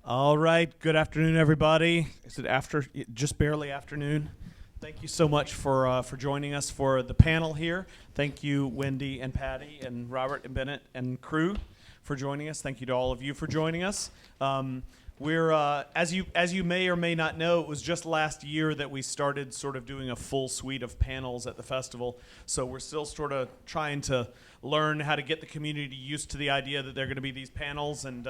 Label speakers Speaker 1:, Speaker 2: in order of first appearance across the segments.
Speaker 1: All right. Good afternoon, everybody. Is it just barely afternoon? Thank you so much for joining us for the panel here. Thank you, Wendy and Patty and Robert and Bennett and crew for joining us. Thank you to all of you for joining us. We're as you may or may not know, it was just last year that we started sort of doing a full suite of panels at the festival. So we're still sort of trying to learn how to get the community used to the idea that there are going to be these panels and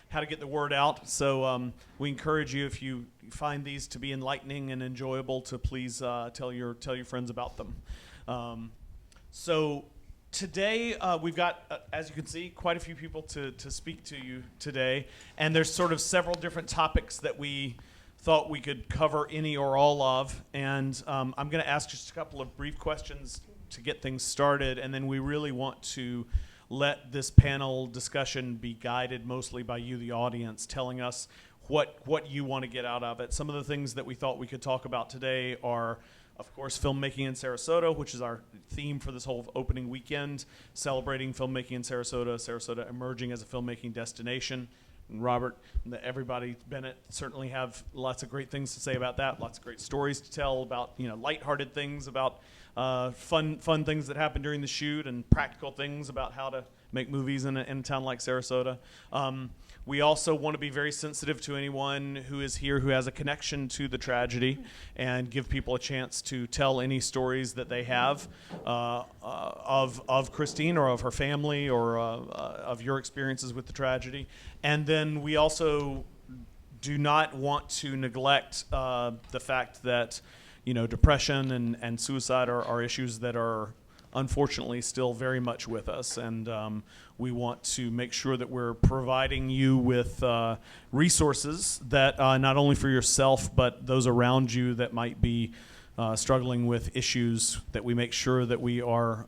Speaker 1: how to get the word out. So we encourage you, if you find these to be enlightening and enjoyable, to please tell your friends about them. So today we've got, as you can see, quite a few people to speak to you today, and there's sort of several different topics that we thought we could cover any or all of, and I'm going to ask just a couple of brief questions to get things started, and then we really want to let this panel discussion be guided mostly by you, the audience, telling us what you want to get out of it. Some of the things that we thought we could talk about today are, of course, filmmaking in Sarasota, which is our theme for this whole opening weekend, celebrating filmmaking in Sarasota, Sarasota emerging as a filmmaking destination. And Robert, everybody, Bennett certainly have lots of great things to say about that, lots of great stories to tell about, lighthearted things, about fun things that happen during the shoot, and practical things about how to make movies in a town like Sarasota. We also want to be very sensitive to anyone who is here who has a connection to the tragedy, and give people a chance to tell any stories that they have of Christine or of her family or of your experiences with the tragedy. And then we also do not want to neglect the fact that depression and suicide are issues that are unfortunately still very much with us, and we want to make sure that we're providing you with resources that not only for yourself but those around you that might be struggling with issues, that we make sure that we are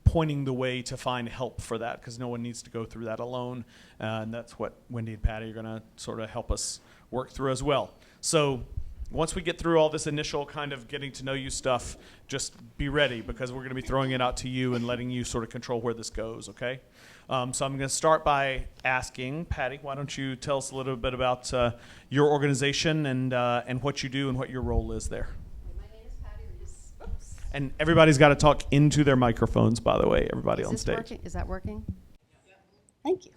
Speaker 1: pointing the way to find help for that, because no one needs to go through that alone, and that's what Wendy and Patty are going to sort of help us work through as well. So once we get through all this initial kind of getting to know you stuff, just be ready, because we're going to be throwing it out to you and letting you sort of control where this goes, okay? So I'm going to start by asking, Patty, why don't you tell us a little bit about your organization and what you do and what your role is there?
Speaker 2: My name is Patty. Oops.
Speaker 1: And everybody's got to talk into their microphones, by the way, everybody on stage.
Speaker 2: Working? Is that working? Yep. Thank you.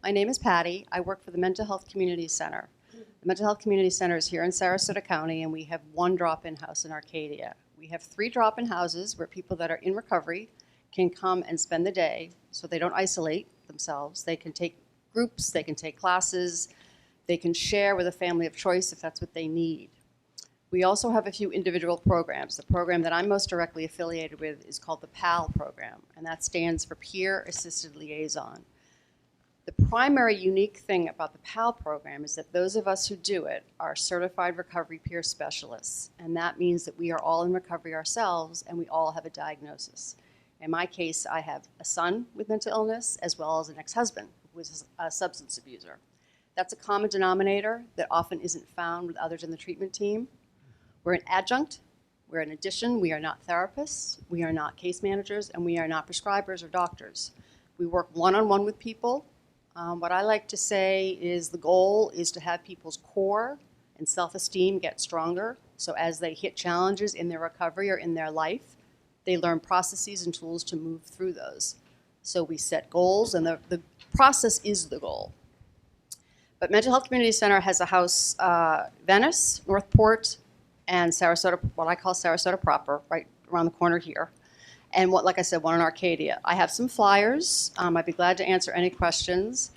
Speaker 2: My name is Patty. I work for the Mental Health Community Center. The Mental Health Community Center is here in Sarasota County, and we have one drop-in house in Arcadia. We have 3 drop-in houses where people that are in recovery can come and spend the day, so they don't isolate themselves. They can take groups, they can take classes, they can share with a family of choice if that's what they need. We also have a few individual programs. The program that I'm most directly affiliated with is called the PAL program, and that stands for Peer Assisted Liaison. The primary unique thing about the PAL program is that those of us who do it are certified recovery peer specialists, and that means that we are all in recovery ourselves and we all have a diagnosis. In my case, I have a son with mental illness as well as an ex-husband who was a substance abuser. That's a common denominator that often isn't found with others in the treatment team. We're an adjunct, we're an addition, we are not therapists, we are not case managers, and we are not prescribers or doctors. We work one-on-one with people. What I like to say is the goal is to have people's core and self-esteem get stronger, so as they hit challenges in their recovery or in their life, they learn processes and tools to move through those. So we set goals, and the process is the goal. But Mental Health Community Center has a house, Venice, Northport, and Sarasota, what I call Sarasota proper, right around the corner here. And like I said, one in Arcadia. I have some flyers. I'd be glad to answer any questions.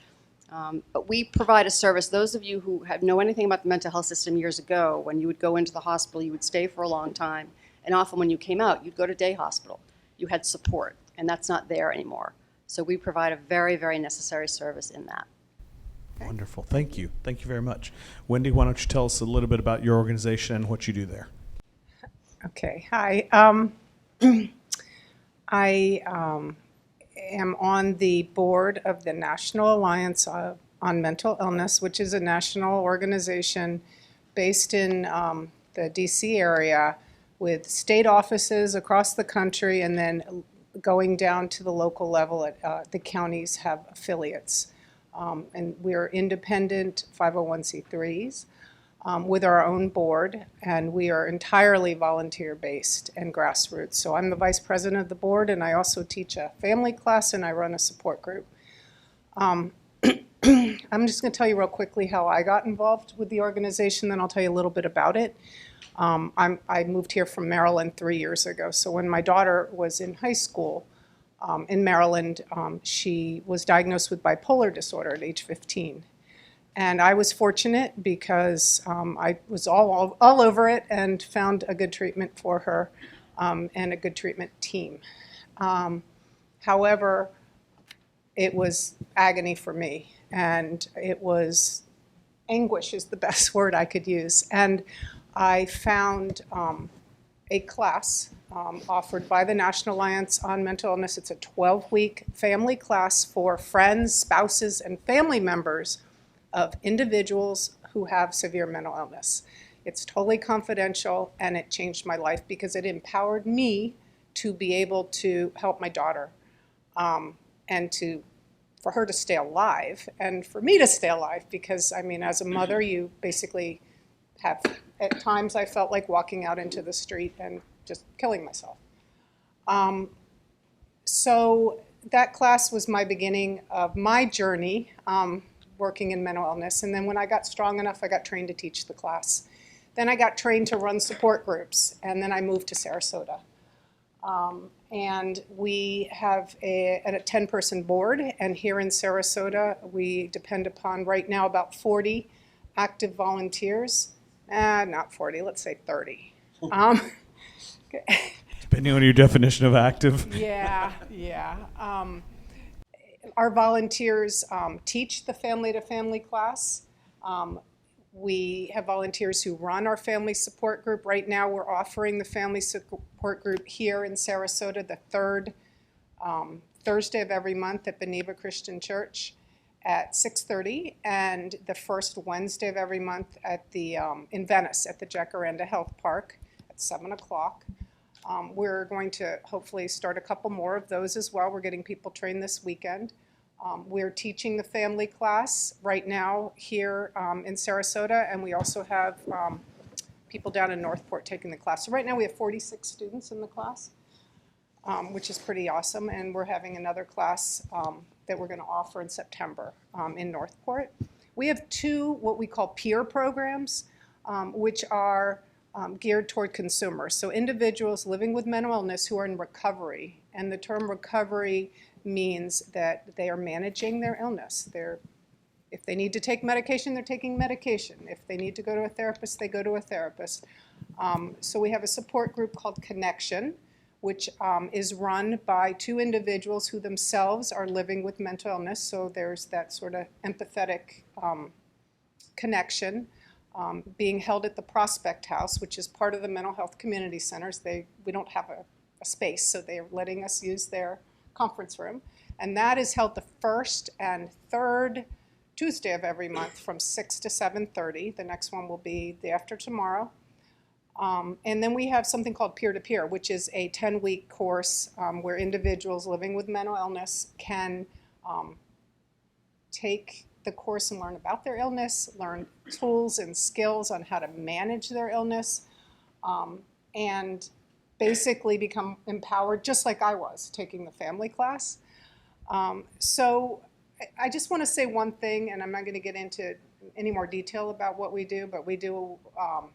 Speaker 2: But we provide a service. Those of you who know anything about the mental health system years ago, when you would go into the hospital, you would stay for a long time, And often when you came out, you'd go to day hospital. You had support, and that's not there anymore. So we provide a very, very necessary service in that.
Speaker 1: Wonderful. Thank you. Thank you very much. Wendy, why don't you tell us a little bit about your organization and what you do there?
Speaker 3: Okay, hi. I am on the board of the National Alliance on Mental Illness, which is a national organization based in the DC area with state offices across the country, and then going down to the local level at the counties have affiliates. And we're independent 501c3s. With our own board, and we are entirely volunteer-based and grassroots. So I'm the vice president of the board, and I also teach a family class, and I run a support group. I'm just going to tell you real quickly how I got involved with the organization, then I'll tell you a little bit about it. I moved here from Maryland 3 years ago, so when my daughter was in high school in Maryland, she was diagnosed with bipolar disorder at age 15. And I was fortunate because I was all over it and found a good treatment for her and a good treatment team. However, it was agony for me, and it was anguish is the best word I could use. And I found a class offered by the National Alliance on Mental Illness. It's a 12-week family class for friends, spouses, and family members of individuals who have severe mental illness. It's totally confidential, and it changed my life because it empowered me to be able to help my daughter and for her to stay alive and for me to stay alive, because I mean, as a mother, you basically have, at times I felt like walking out into the street and just killing myself. So that class was my beginning of my journey working in mental illness. And then when I got strong enough, I got trained to teach the class. Then I got trained to run support groups, and then I moved to Sarasota. And we have a 10-person board, and here in Sarasota, we depend upon right now about 40 active volunteers. Not 40, let's say 30.
Speaker 1: Depending on your definition of active.
Speaker 3: Yeah. Our volunteers teach the family-to-family class. We have volunteers who run our family support group. Right now, we're offering the family support group here in Sarasota the third Thursday of every month at Beneva Christian Church at 6:30, and the first Wednesday of every month at the in Venice at the Jacaranda Health Park at 7 o'clock. We're going to hopefully start a couple more of those as well. We're getting people trained this weekend. We're teaching the family class right now here in Sarasota, and we also have people down in Northport taking the class. So right now we have 46 students in the class, which is pretty awesome, and we're having another class that we're going to offer in September in Northport. We have two what we call peer programs, which are geared toward consumers. So individuals living with mental illness who are in recovery, and the term recovery means that they are managing their illness. If they need to take medication, they're taking medication. If they need to go to a therapist, they go to a therapist. So we have a support group called Connection, which is run by two individuals who themselves are living with mental illness. So there's that sort of empathetic connection. Being held at the Prospect House, which is part of the mental health community centers. We don't have a space, so they're letting us use their conference room. And that is held the first and third Tuesday of every month from 6 to 7:30. The next one will be the after tomorrow. And then we have something called peer-to-peer, which is a 10-week course where individuals living with mental illness can take the course and learn about their illness, learn tools and skills on how to manage their illness, and basically become empowered just like I was taking the family class. So I just want to say one thing, and I'm not going to get into any more detail about what we do, but we do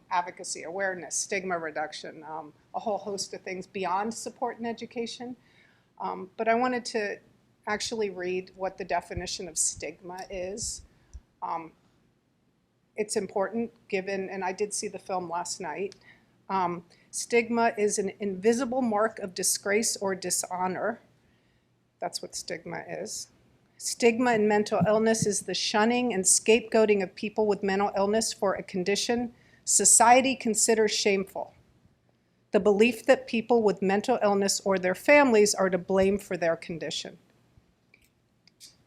Speaker 3: advocacy, awareness, stigma reduction, a whole host of things beyond support and education. But I wanted to actually read what the definition of stigma is. It's important given, and I did see the film last night, Stigma is an invisible mark of disgrace or dishonor. That's what stigma is. Stigma in mental illness is the shunning and scapegoating of people with mental illness for a condition society considers shameful. The belief that people with mental illness or their families are to blame for their condition.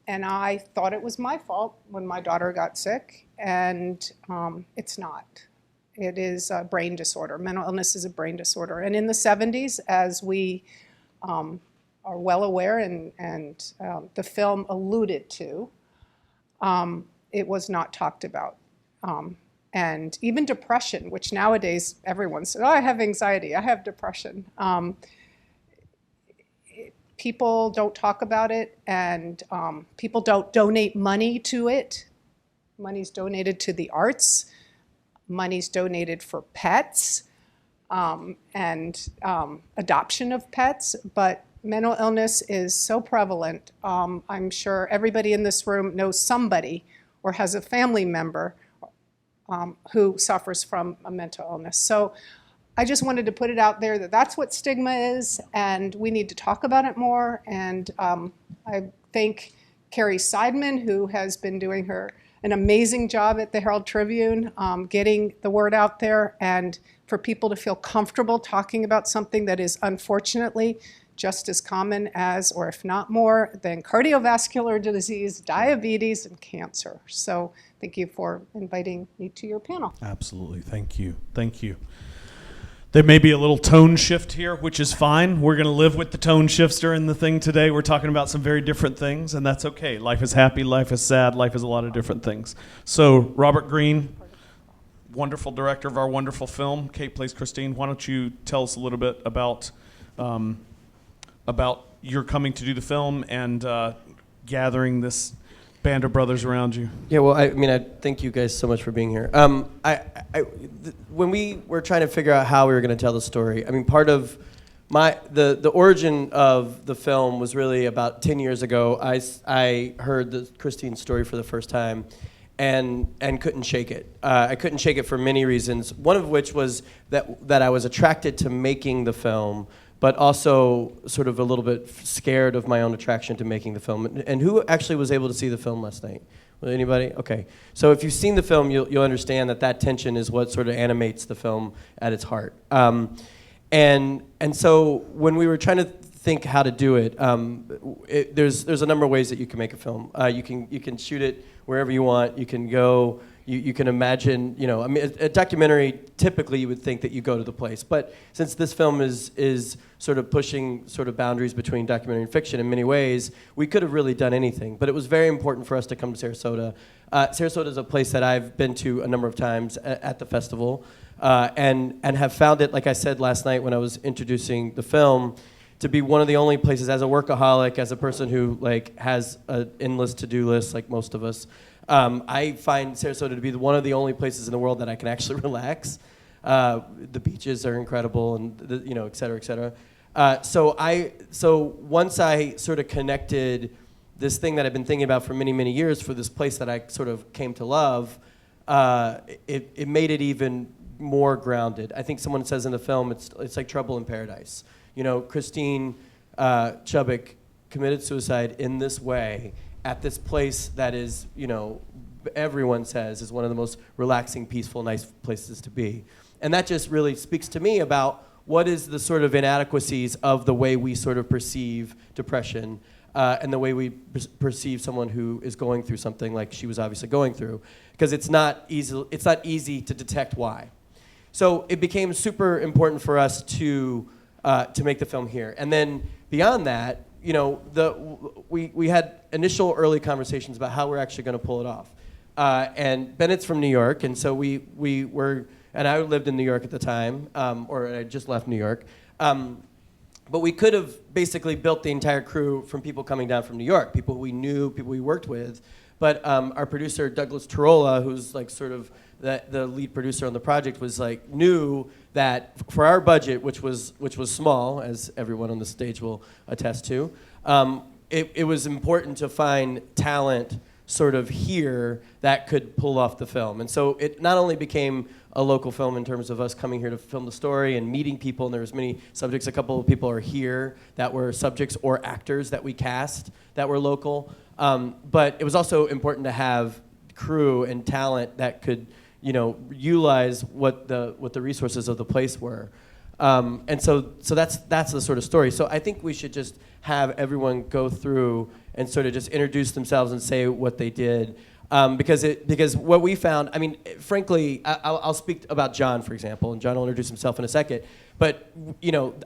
Speaker 3: And I thought it was my fault when my daughter got sick, and it's not. It is a brain disorder. Mental illness is a brain disorder. And in the 70s, as we are well aware and the film alluded to, it was not talked about. And even depression, which nowadays everyone says, oh, I have anxiety, I have depression. People don't talk about it, and people don't donate money to it. Money's donated to the arts. Money's donated for pets and adoption of pets, but mental illness is so prevalent. I'm sure everybody in this room knows somebody or has a family member who suffers from a mental illness. So I just wanted to put it out there that that's what stigma is, and we need to talk about it more. And I thank Carrie Seidman, who has been doing an amazing job at the Herald Tribune, getting the word out there, and for people to feel comfortable talking about something that is unfortunately just as common as, or if not more, than cardiovascular disease, diabetes, and cancer. So thank you for inviting me to your panel.
Speaker 1: Absolutely. Thank you. Thank you. There may be a little tone shift here, which is fine. We're going to live with the tone shifts during the thing today. We're talking about some very different things, and that's okay. Life is happy, life is sad, life is a lot of different things. So Robert Greene, wonderful director of our wonderful film. Kate plays Christine. Why don't you tell us a little bit about your coming to do the film and gathering this band of brothers around you.
Speaker 4: Yeah, well, I thank you guys so much for being here. When we were trying to figure out how we were going to tell the story, I mean, part of the origin of the film was really about 10 years ago. I heard the Christine story for the first time and couldn't shake it. I couldn't shake it for many reasons, one of which was that I was attracted to making the film, but also sort of a little bit scared of my own attraction to making the film. And who actually was able to see the film last night? Anybody? Okay. So if you've seen the film, you'll understand that tension is what sort of animates the film at its heart. And so when we were trying to think how to do it, there's a number of ways that you can make a film. You can shoot it wherever you want. You can go. You can imagine, a documentary, typically you would think that you go to the place. But since this film is sort of pushing sort of boundaries between documentary and fiction in many ways, we could have really done anything. But it was very important for us to come to Sarasota. Sarasota is a place that I've been to a number of times at the festival and have found it, like I said last night when I was introducing the film, to be one of the only places, as a workaholic, as a person who has an endless to-do list like most of us, I find Sarasota to be one of the only places in the world that I can actually relax. The beaches are incredible, and et cetera, et cetera. So once I sort of connected this thing that I've been thinking about for many, many years for this place that I sort of came to love, it made it even more grounded. I think someone says in the film, it's like Trouble in Paradise. Christine Chubbuck committed suicide in this way, at this place that is, everyone says is one of the most relaxing, peaceful, nice places to be. And that just really speaks to me about what is the sort of inadequacies of the way we sort of perceive depression and the way we perceive someone who is going through something like she was obviously going through, because it's not easy to detect why. So it became super important for us to make the film here. And then beyond that, we had initial early conversations about how we're actually going to pull it off. And Bennett's from New York, and so we were, and I lived in New York at the time, or I just left New York. But we could have basically built the entire crew from people coming down from New York, people we knew, people we worked with. But our producer, Douglas Tarola, who's sort of the lead producer on the project, was knew that for our budget, which was small, as everyone on the stage will attest to, it was important to find talent sort of here that could pull off the film. And so it not only became a local film in terms of us coming here to film the story and meeting people, and there was many subjects. A couple of people are here that were subjects or actors that we cast that were local. But it was also important to have crew and talent that could, utilize what the resources of the place were. And so that's the sort of story. So I think we should just have everyone go through and sort of just introduce themselves and say what they did. Because what we found, I mean, frankly, I'll speak about John, for example, and John will introduce himself in a second. But,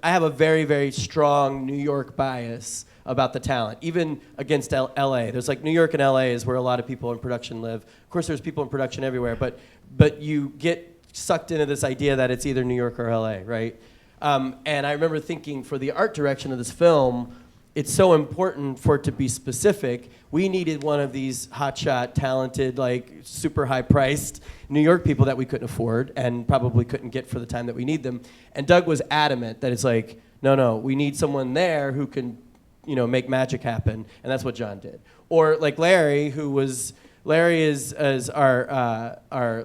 Speaker 4: I have a very, very strong New York bias about the talent, even against LA. There's like New York and LA is where a lot of people in production live. Of course, there's people in production everywhere, but you get sucked into this idea that it's either New York or LA, right? And I remember thinking for the art direction of this film, it's so important for it to be specific. We needed one of these hotshot, talented, like super high-priced New York people that we couldn't afford and probably couldn't get for the time that we need them. And Doug was adamant that it's like, no, we need someone there who can, make magic happen, and that's what John did. Or like Larry is our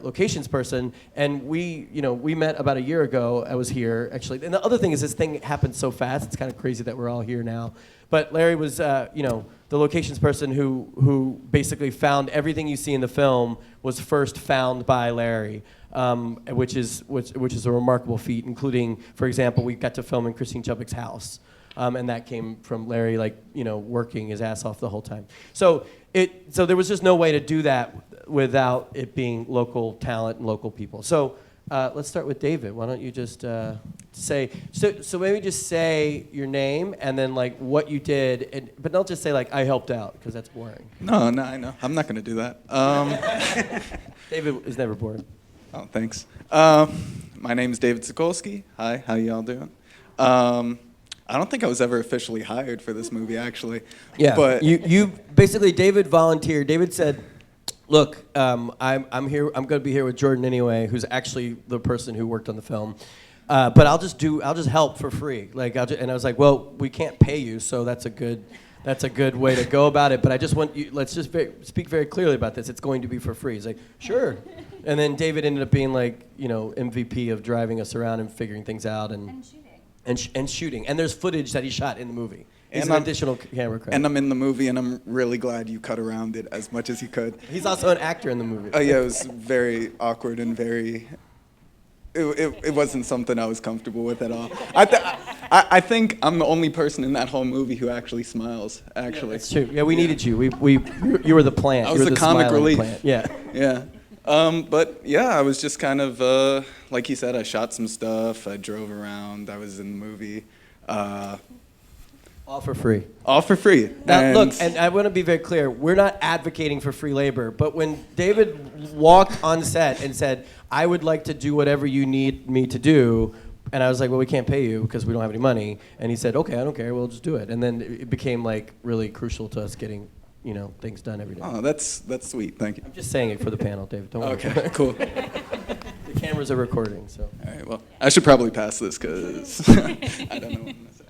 Speaker 4: locations person, and we met about a year ago. I was here actually, and the other thing is this thing happened so fast. It's kind of crazy that we're all here now. But Larry was, the locations person who basically found everything you see in the film was first found by Larry, which is a remarkable feat. Including, for example, we got to film in Christine Chubbuck's house, and that came from Larry, working his ass off the whole time. So there was just no way to do that without it being local talent and local people. So let's start with David. Why don't you just say, so maybe just say your name and then what you did, but don't just say I helped out, because that's boring.
Speaker 5: No, I know. I'm not going to do that.
Speaker 4: David is never bored.
Speaker 5: Oh, thanks. My name is David Sokolsky. Hi, how y'all doing? I don't think I was ever officially hired for this movie, actually.
Speaker 4: Yeah,
Speaker 5: but
Speaker 4: you basically, David volunteered. David said, look, I'm here. I'm going to be here with Jordan anyway, who's actually the person who worked on the film. But I'll just help for free. And I was like, well, we can't pay you, so that's a good way to go about it. But I just want you. Let's just speak very clearly about this. It's going to be for free. He's like, sure. And then David ended up being MVP of driving us around and figuring things out and shooting. And there's footage that he shot in the movie. He's an additional camera credit.
Speaker 5: And I'm in the movie, and I'm really glad you cut around it as much as you could.
Speaker 4: He's also an actor in the movie.
Speaker 5: Oh yeah, it was very awkward and very. It wasn't something I was comfortable with at all. I think I'm the only person in that whole movie who actually smiles. Actually,
Speaker 4: that's true. Yeah, we needed you. You were the plant.
Speaker 5: I was the comic relief.
Speaker 4: Plant. Yeah.
Speaker 5: Yeah. But yeah, I was just kind of like he said. I shot some stuff. I drove around. I was in the movie.
Speaker 4: All for free.
Speaker 5: All for free.
Speaker 4: Now, look, and I want to be very clear. We're not advocating for free labor, but when David walked on set and said, I would like to do whatever you need me to do, and I was like, well, we can't pay you because we don't have any money. And he said, okay, I don't care. We'll just do it. And then it became really crucial to us getting things done every day.
Speaker 5: Oh, that's sweet. Thank you.
Speaker 4: I'm just saying it for the panel, David. Don't worry.
Speaker 5: Okay, cool.
Speaker 4: The cameras are recording, so.
Speaker 5: All right, well, I should probably pass this because I don't know what I'm going to say.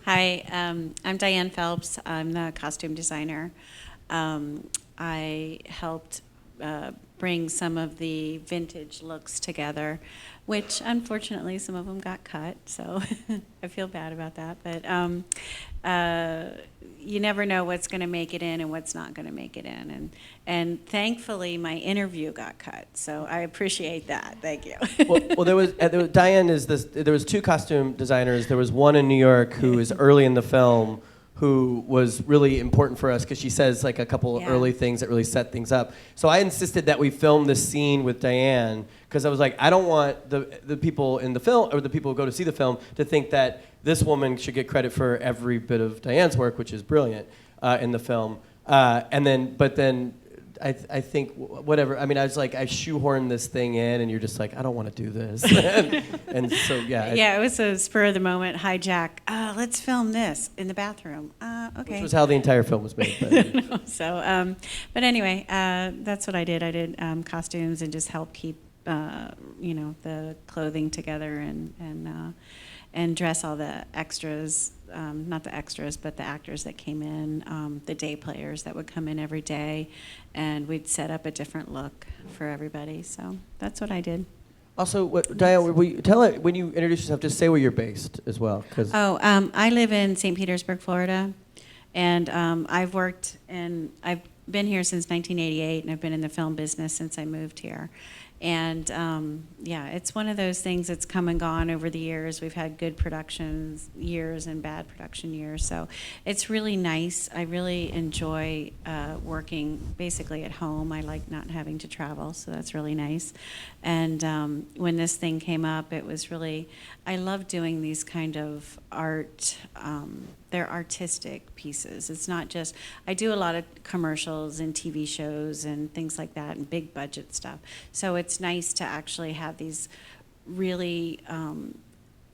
Speaker 6: Hi, I'm Diane Phelps. I'm the costume designer. I helped bring some of the vintage looks together, which unfortunately some of them got cut, so I feel bad about that. But you never know what's going to make it in and what's not going to make it in. And thankfully, my interview got cut, so I appreciate that. Thank you.
Speaker 4: well, there was Diane is this. There was two costume designers. There was one in New York who is early in the film, who was really important for us because she says a couple of early things that really set things up. So I insisted that we film this scene with Diane because I was like, I don't want the people in the film or the people who go to see the film to think that this woman should get credit for every bit of Diane's work, which is brilliant in the film. But then I think whatever. I mean, I was like, I shoehorned this thing in, and you're just like, I don't want to do this. and so yeah.
Speaker 6: Yeah, it was a spur of the moment hijack. Let's film this in the bathroom. Okay.
Speaker 4: Which was how the entire film was made. But.
Speaker 6: So, but anyway, that's what I did. I did costumes and just help keep, the clothing together and dress all the extras, not the extras, but the actors that came in, the day players that would come in every day, and we'd set up a different look for everybody. So that's what I did.
Speaker 4: Also, Diane, tell it when you introduce yourself. Just say where you're based as well, because
Speaker 6: I live in St. Petersburg, Florida, and I've been here since 1988, and I've been in the film business since I moved here. And yeah, it's one of those things that's come and gone over the years. We've had good production years and bad production years. So it's really nice. I really enjoy working basically at home. I like not having to travel, so that's really nice. And when this thing came up, it was really, I love doing these kind of art, they're artistic pieces. It's not just, I do a lot of commercials and TV shows and things like that and big budget stuff. So it's nice to actually have these really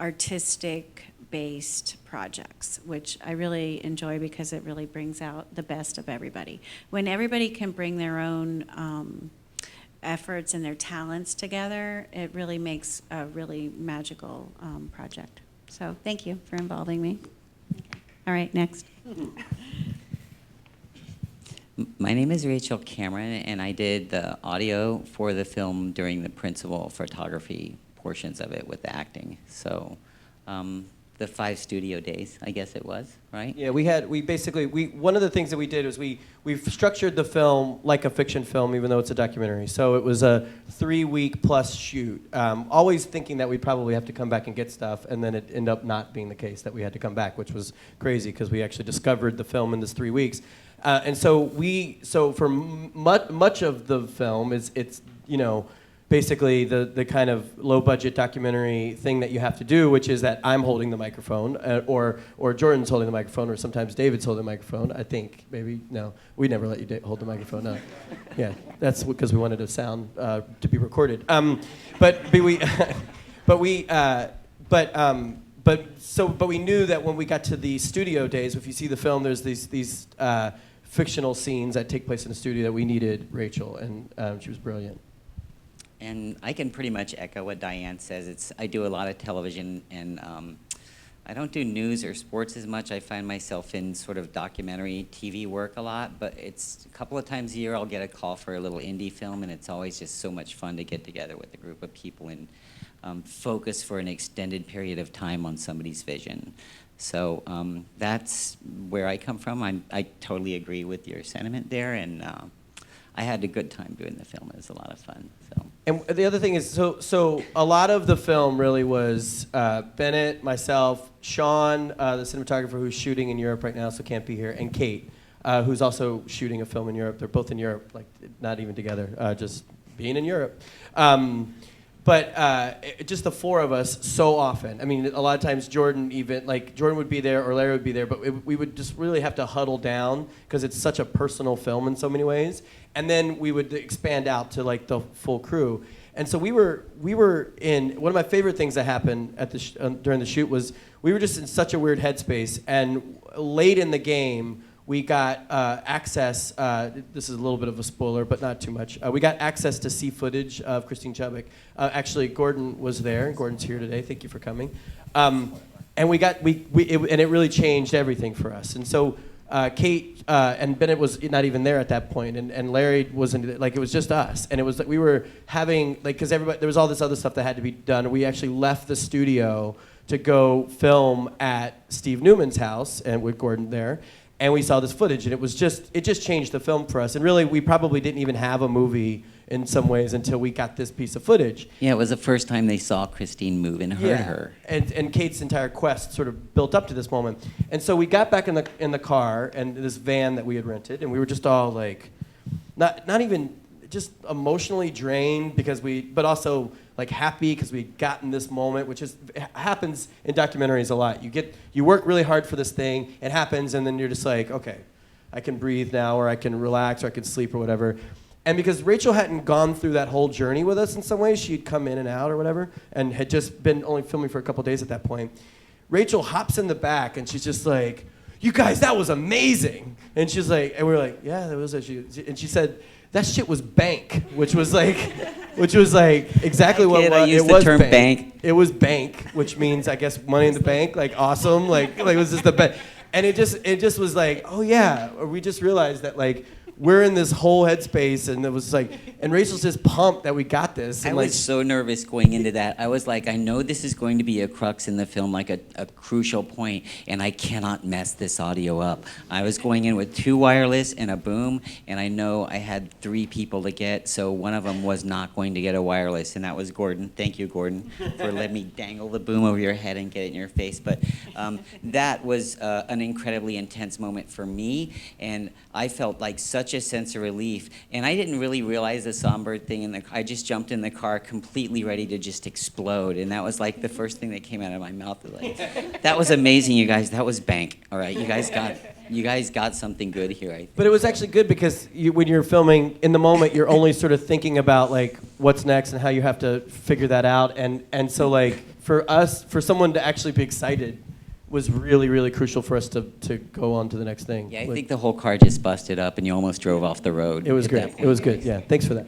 Speaker 6: artistic based projects, which I really enjoy because it really brings out the best of everybody. When everybody can bring their own efforts and their talents together, it really makes a really magical project. So thank you for involving me. All right, next.
Speaker 7: My name is Rachel Cameron, and I did the audio for the film during the principal photography portions of it with the acting. So the 5 studio days, I guess it was, right?
Speaker 4: yeah, one of the things that we did was we've structured the film like a fiction film, even though it's a documentary. So it was a 3-week plus shoot, always thinking that we'd probably have to come back and get stuff, and then it ended up not being the case that we had to come back, which was crazy because we actually discovered the film in this 3 weeks. And so for much of the film it's basically the kind of low budget documentary thing that you have to do, which is that I'm holding the microphone, or Jordan's holding the microphone, or sometimes David's holding the microphone. I think maybe no, we never let you hold the microphone. No, yeah, that's because we wanted a sound to be recorded. But we knew that when we got to the studio days, if you see the film, there's these fictional scenes that take place in the studio that we needed Rachel, and she was brilliant.
Speaker 7: And I can pretty much echo what Diane says. I do a lot of television, and I don't do news or sports as much. I find myself in sort of documentary TV work a lot, but it's a couple of times a year I'll get a call for a little indie film, and it's always just so much fun to get together with a group of people and focus for an extended period of time on somebody's vision. So that's where I come from. I totally agree with your sentiment there, and I had a good time doing the film. It was a lot of fun. So.
Speaker 4: And the other thing is, so a lot of the film really was Bennett, myself, Sean, the cinematographer who's shooting in Europe right now, so can't be here, and Kate, who's also shooting a film in Europe. They're both in Europe, like not even together, just being in Europe. But just the 4 of us so often. I mean, a lot of times Jordan would be there or Larry would be there, but we would just really have to huddle down because it's such a personal film in so many ways. And then we would expand out to like the full crew. And so we were in, one of my favorite things that happened at during the shoot was we were just in such a weird headspace. And late in the game, we got access, this is a little bit of a spoiler, but not too much. We got access to see footage of Christine Chubbuck. Actually, Gordon was there, and Gordon's here today. Thank you for coming. And it really changed everything for us. And so Kate and Bennett was not even there at that point, and Larry wasn't, like it was just us. And it was like we were having, like, because everybody, there was all this other stuff that had to be done. We actually left the studio to go film at Steve Newman's house, and with Gordon there. And we saw this footage, and it just changed the film for us. And really, we probably didn't even have a movie in some ways until we got this piece of footage.
Speaker 7: Yeah, it was the first time they saw Christine move and heard her.
Speaker 4: And Kate's entire quest sort of built up to this moment. And so we got back in the car and this van that we had rented, and we were just all like, not even just emotionally drained but also like happy because we'd gotten this moment, which happens in documentaries a lot. You work really hard for this thing, it happens, and then you're just like, okay, I can breathe now, or I can relax, or I can sleep, or whatever. And because Rachel hadn't gone through that whole journey with us in some ways, she'd come in and out or whatever, and had just been only filming for a couple days at that point. Rachel hops in the back, and she's just like, you guys, that was amazing. And she's like, and we're like, yeah, that was. And she said, that shit was bank, which was like exactly what
Speaker 7: I used
Speaker 4: it
Speaker 7: the
Speaker 4: was.
Speaker 7: term bank.
Speaker 4: It was bank, which means I guess money in the bank, like awesome, like it was just the best. And it just was like, oh yeah, or we just realized that like we're in this whole headspace, and it was like, and Rachel's just pumped that we got this. And
Speaker 7: I was so nervous going into that. I was like, I know this is going to be a crux in the film, like a crucial point, and I cannot mess this audio up. I was going in with 2 wireless and a boom, and I know I had 3 people to get, so one of them was not going to get a wireless, and that was Gordon. Thank you, Gordon, for letting me dangle the boom over your head and get it in your face. But that was an incredibly intense moment for me, and I felt like such a sense of relief. And I didn't really realize the Songbird thing. I just jumped in the car completely ready to just explode. And that was like the first thing that came out of my mouth. Like, that was amazing, you guys. That was bank. All right, you guys got something good here, I think.
Speaker 4: But it was actually good because when you're filming, in the moment, you're only sort of thinking about like what's next and how you have to figure that out. And so like for someone to actually be excited was really, really crucial for us to go on to the next thing.
Speaker 7: Yeah, I think the whole car just busted up and you almost drove off the road.
Speaker 4: It was great. It was good. Yeah, thanks for that.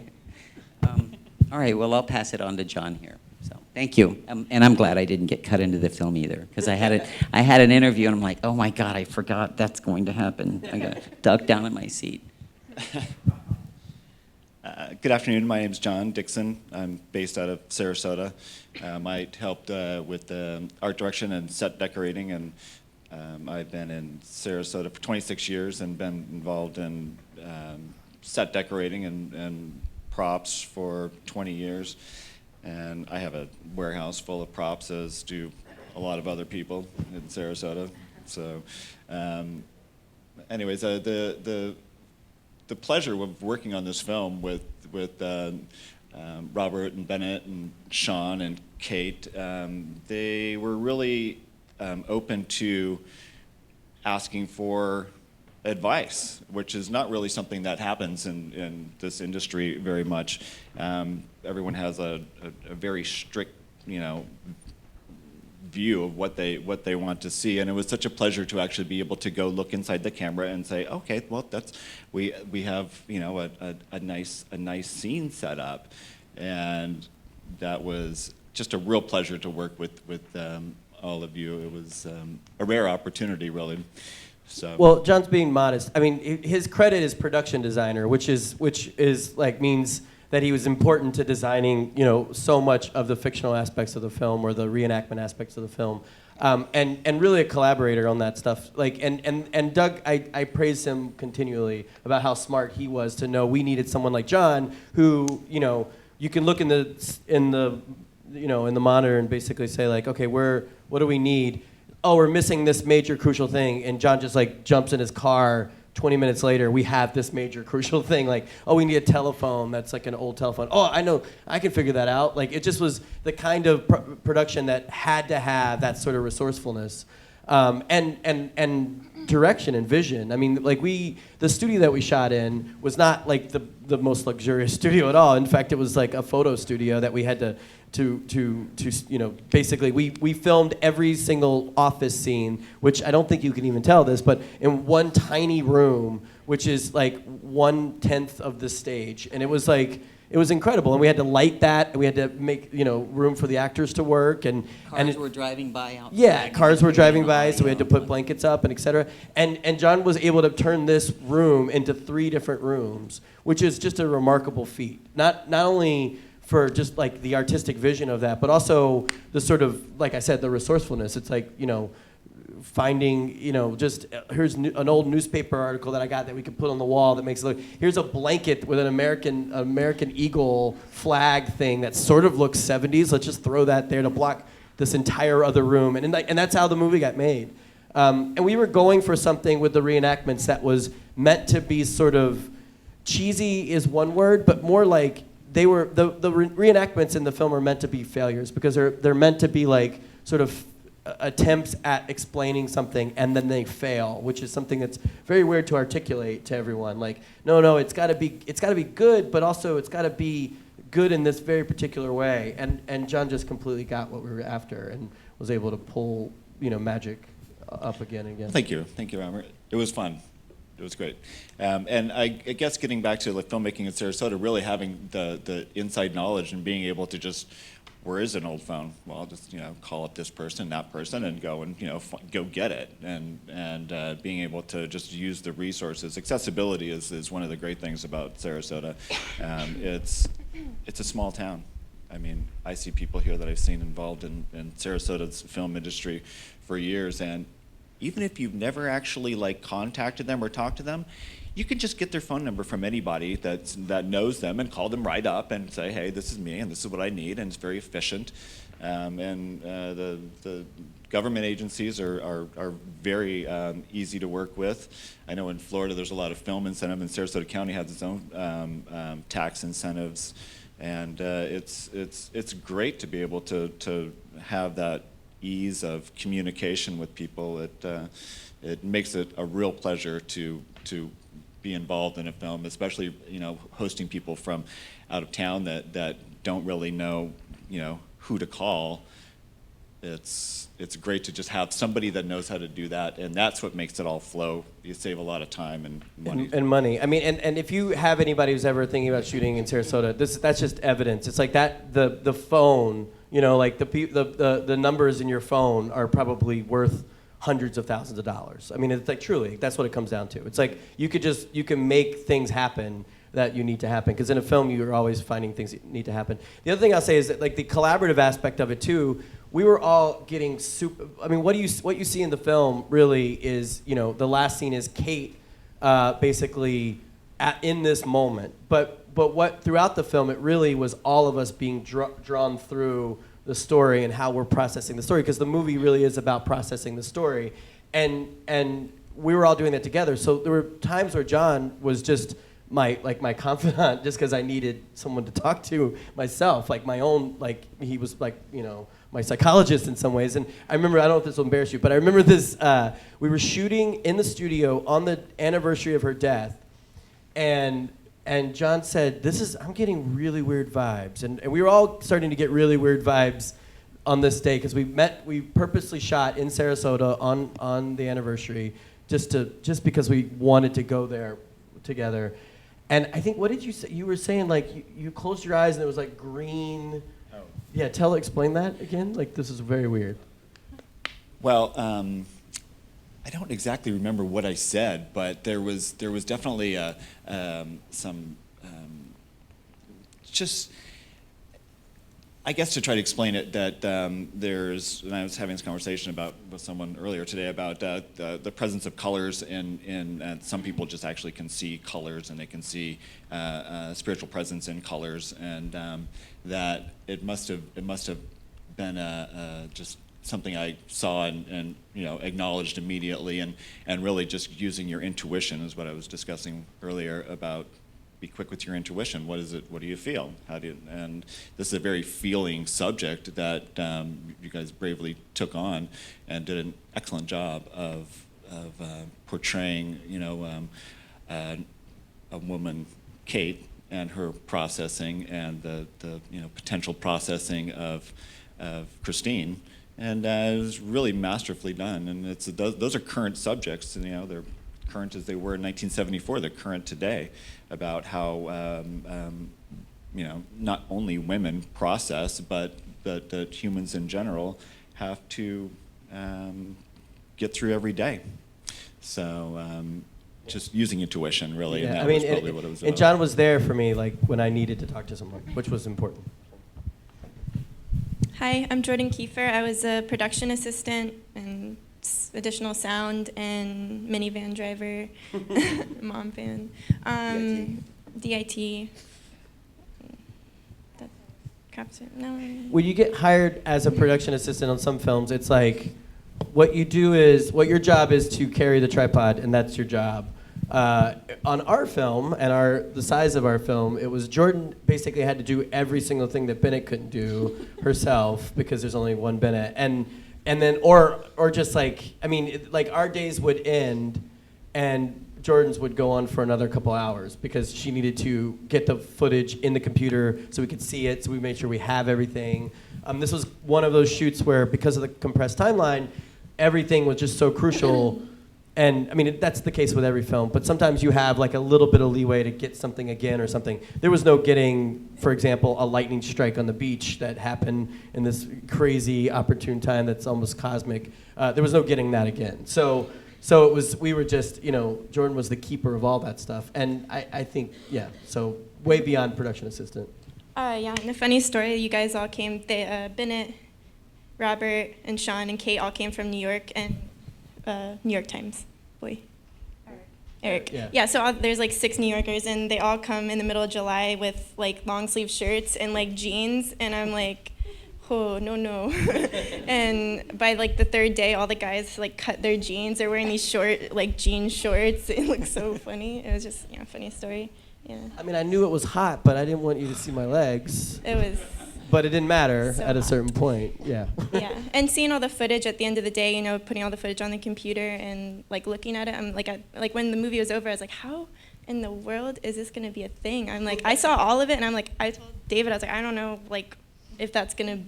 Speaker 7: All right, well, I'll pass it on to John here. So thank you. And I'm glad I didn't get cut into the film either, because I had an interview and I'm like, oh my God, I forgot that's going to happen. I got to duck down in my seat.
Speaker 8: Good afternoon. My name is John Dixon. I'm based out of Sarasota. I helped with art direction and set decorating, and I've been in Sarasota for 26 years and been involved in set decorating and props for 20 years. And I have a warehouse full of props, as do a lot of other people in Sarasota. So, anyways, the pleasure of working on this film with Robert and Bennett and Sean and Kate, they were really open to asking for advice, which is not really something that happens in this industry very much. Everyone has a very strict, view of what they want to see, and it was such a pleasure to actually be able to go look inside the camera and say, okay, well, we have a nice scene set up, and that was just a real pleasure to work with all of you. It was a rare opportunity, really. So.
Speaker 4: Well, John's being modest. I mean, his credit is production designer, which is like means that he was important to designing, so much of the fictional aspects of the film or the reenactment aspects of the film, and really a collaborator on that stuff. Like, and Doug, I praise him continually about how smart he was to know we needed someone like John, who, you can look in the monitor and basically say like, okay, what do we need? Oh, we're missing this major crucial thing, and John just like jumps in his car. 20 minutes later, we have this major crucial thing. Like, oh, we need a telephone that's like an old telephone. Oh, I know, I can figure that out. Like, it just was the kind of production that had to have that sort of resourcefulness, and direction and vision. I mean, like the studio that we shot in was not like the most luxurious studio at all. In fact, it was like a photo studio that we had to basically we filmed every single office scene, which I don't think you can even tell this, but in one tiny room, which is like 1/10 of the stage, and it was incredible, and we had to light that, and we had to make room for the actors to work, and
Speaker 7: Cars were driving by outside.
Speaker 4: Yeah, cars were driving by, so we had to put blankets up and etc. And John was able to turn this room into 3 different rooms, which is just a remarkable feat. Not only for just like the artistic vision of that, but also the sort of, like I said, the resourcefulness. It's like, finding, just here's an old newspaper article that I got that we could put on the wall that makes it look, here's a blanket with an American Eagle flag thing that sort of looks 70s. Let's just throw that there to block this entire other room. And that's how the movie got made. And we were going for something with the reenactments that was meant to be sort of, cheesy is one word, but more like, they were the reenactments in the film are meant to be failures because they're meant to be like sort of attempts at explaining something and then they fail, which is something that's very weird to articulate to everyone. Like, no, it's got to be good, but also it's got to be good in this very particular way. And John just completely got what we were after and was able to pull magic up again and again.
Speaker 8: Thank you, Robert. It was fun. It was great. And I guess getting back to like filmmaking in Sarasota, really having the inside knowledge and being able to just, where is an old phone? Well, I'll just call up this person, that person, and go and go get it. And being able to just use the resources. Accessibility is one of the great things about Sarasota. It's a small town. I mean, I see people here that I've seen involved in Sarasota's film industry for years, and even if you've never actually like contacted them or talked to them, you can just get their phone number from anybody that knows them and call them right up and say, hey, this is me and this is what I need, and it's very efficient. The government agencies are very easy to work with. I know in Florida there's a lot of film incentive, and Sarasota County has its own tax incentives, and it's great to be able to have that ease of communication with people. It makes it a real pleasure to be involved in a film, especially hosting people from out of town that don't really know who to call. It's great to just have somebody that knows how to do that, and that's what makes it all flow. You save a lot of time and money.
Speaker 4: And money. I mean, and if you have anybody who's ever thinking about shooting in Sarasota, that's just evidence. It's like that the phone. Like the numbers in your phone are probably worth hundreds of thousands of dollars. I mean, it's like truly, that's what it comes down to. It's like you can make things happen that you need to happen. Because in a film, you're always finding things that need to happen. The other thing I'll say is that like the collaborative aspect of it too, we were all getting super. I mean, what you see in the film really is the last scene is Kate basically in this moment, but what throughout the film, it really was all of us being drawn through the story and how we're processing the story, because the movie really is about processing the story, and we were all doing that together. So there were times where John was just my confidant, just because I needed someone to talk to myself, like my own, like he was like my psychologist in some ways. And I remember, I don't know if this will embarrass you, but I remember this. We were shooting in the studio on the anniversary of her death, and John said, I'm getting really weird vibes. And we were all starting to get really weird vibes on this day, because we purposely shot in Sarasota on the anniversary just because we wanted to go there together. And I think, what did you say? You were saying like you closed your eyes and it was like green. Oh. Yeah, explain that again. Like, this is very weird.
Speaker 8: Well, I don't exactly remember what I said, but there was definitely some just, I guess, to try to explain it, that and I was having this conversation with someone earlier today about the presence of colors, and some people just actually can see colors, and they can see spiritual presence in colors, and that it must have been just something I saw and acknowledged immediately, and really just using your intuition is what I was discussing earlier about. Be quick with your intuition. What is it? What do you feel? And this is a very feeling subject that you guys bravely took on and did an excellent job of portraying, a woman, Kate, and her processing, and the potential processing of Christine. And it was really masterfully done. And those are current subjects, and they're current as they were in 1974. They're current today, about how not only women process, but that humans in general have to get through every day. So just using intuition, really, and that was probably what it was about.
Speaker 4: And John was there for me, like when I needed to talk to someone, which was important.
Speaker 9: Hi, I'm Jordan Kiefer. I was a production assistant and additional sound and minivan driver, mom van, DIT. That caps it. No.
Speaker 4: When you get hired as a production assistant on some films, it's like what your job is to carry the tripod, and that's your job. On our film and the size of our film, it was Jordan basically had to do every single thing that Bennett couldn't do herself, because there's only one Bennett, and then or just like, I mean, like our days would end and Jordan's would go on for another couple hours, because she needed to get the footage in the computer so we could see it, so we made sure we have everything. This was one of those shoots where, because of the compressed timeline, everything was just so crucial. And I mean, that's the case with every film, but sometimes you have like a little bit of leeway to get something again or something. There was no getting, for example, a lightning strike on the beach that happened in this crazy opportune time that's almost cosmic. There was no getting that again. So it was, we were just, you know, Jordan was the keeper of all that stuff. And I think, yeah, so way beyond production assistant.
Speaker 9: Yeah, and a funny story, you guys all came, Bennett, Robert, and Sean, and Kate all came from New York, and New York Times, boy. Eric. Yeah, so there's like 6 New Yorkers, and they all come in the middle of July with like long sleeve shirts and like jeans, and I'm like, oh, no. And by like the 3rd day, all the guys like cut their jeans. They're wearing these short, like jean shorts. It looks so funny. It was just, a funny story. Yeah.
Speaker 4: I mean, I knew it was hot, but I didn't want you to see my legs.
Speaker 9: It was.
Speaker 4: But it didn't matter
Speaker 9: So
Speaker 4: at a
Speaker 9: hot.
Speaker 4: certain point, yeah.
Speaker 9: Yeah, and seeing all the footage at the end of the day, you know, putting all the footage on the computer and like looking at it, I'm like, like when the movie was over, I was like, how in the world is this gonna be a thing? I'm like, I saw all of it, and I'm like, I told David, I was like, I don't know, like, if that's gonna.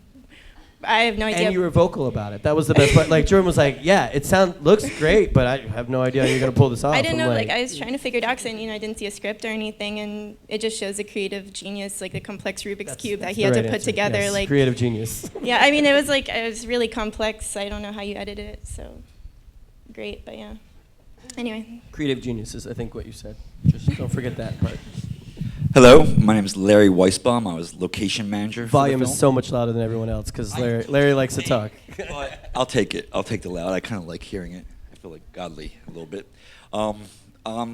Speaker 9: I have no idea.
Speaker 4: And you were vocal about it. That was the best part. Like Jordan was like, "Yeah, looks great, but I have no idea how you're gonna pull this off."
Speaker 9: I didn't
Speaker 4: I'm
Speaker 9: know, like, I was trying to figure it out, because I didn't see a script or anything, and it just shows the creative genius, like the complex Rubik's Cube that he had to put together.
Speaker 4: Yes,
Speaker 9: like
Speaker 4: creative genius.
Speaker 9: Yeah, I mean, it was really complex. I don't know how you edited it, so great, but yeah. Anyway.
Speaker 4: Creative genius is, I think, what you said. Just don't forget that part.
Speaker 10: Hello, my name is Larry Weisbaum. I was location manager.
Speaker 4: Volume
Speaker 10: for the
Speaker 4: is so much louder than everyone else because Larry likes to talk.
Speaker 10: But I'll take it. I'll take the loud. I kind of like hearing it. I feel like godly a little bit.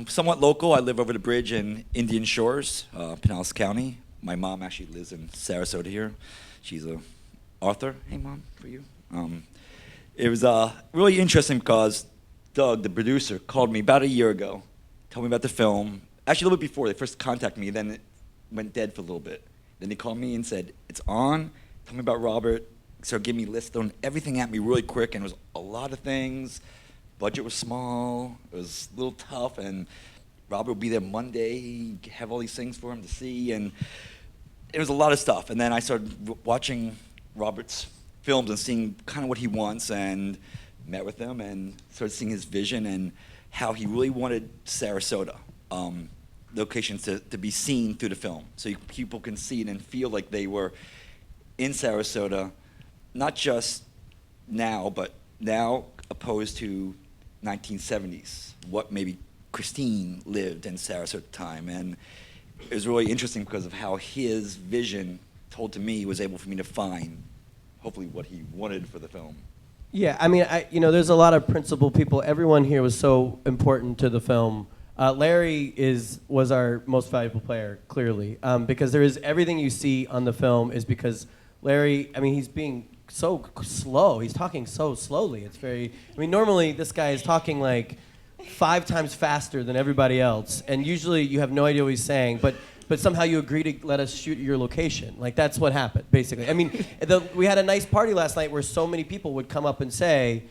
Speaker 10: Somewhat local. I live over the bridge in Indian Shores, Pinellas County. My mom actually lives in Sarasota here. She's a author. Hey, Mom, for you. It was really interesting because Doug, the producer, called me about a year ago, told me about the film. Actually, a little bit before they first contacted me, then it went dead for a little bit. Then they called me and said, it's on, tell me about Robert. Started giving me lists, throwing everything at me really quick, and it was a lot of things. Budget was small, it was a little tough, and Robert would be there Monday, have all these things for him to see, and it was a lot of stuff. And then I started watching Robert's films and seeing kind of what he wants, and met with him and started seeing his vision and how he really wanted Sarasota. Locations to be seen through the film, so people can see it and feel like they were in Sarasota, not just now, but now opposed to 1970s, what maybe Christine lived in Sarasota time. And it was really interesting because of how his vision told to me was able for me to find, hopefully, what he wanted for the film.
Speaker 4: Yeah, I mean, there's a lot of principled people. Everyone here was so important to the film. Larry was our most valuable player, clearly, because there is everything you see on the film is because Larry, I mean, he's being so slow. He's talking so slowly. It's very, I mean, normally this guy is talking like 5 times faster than everybody else, and usually you have no idea what he's saying, but somehow you agree to let us shoot your location. Like, that's what happened, basically. I mean, we had a nice party last night where so many people would come up and say,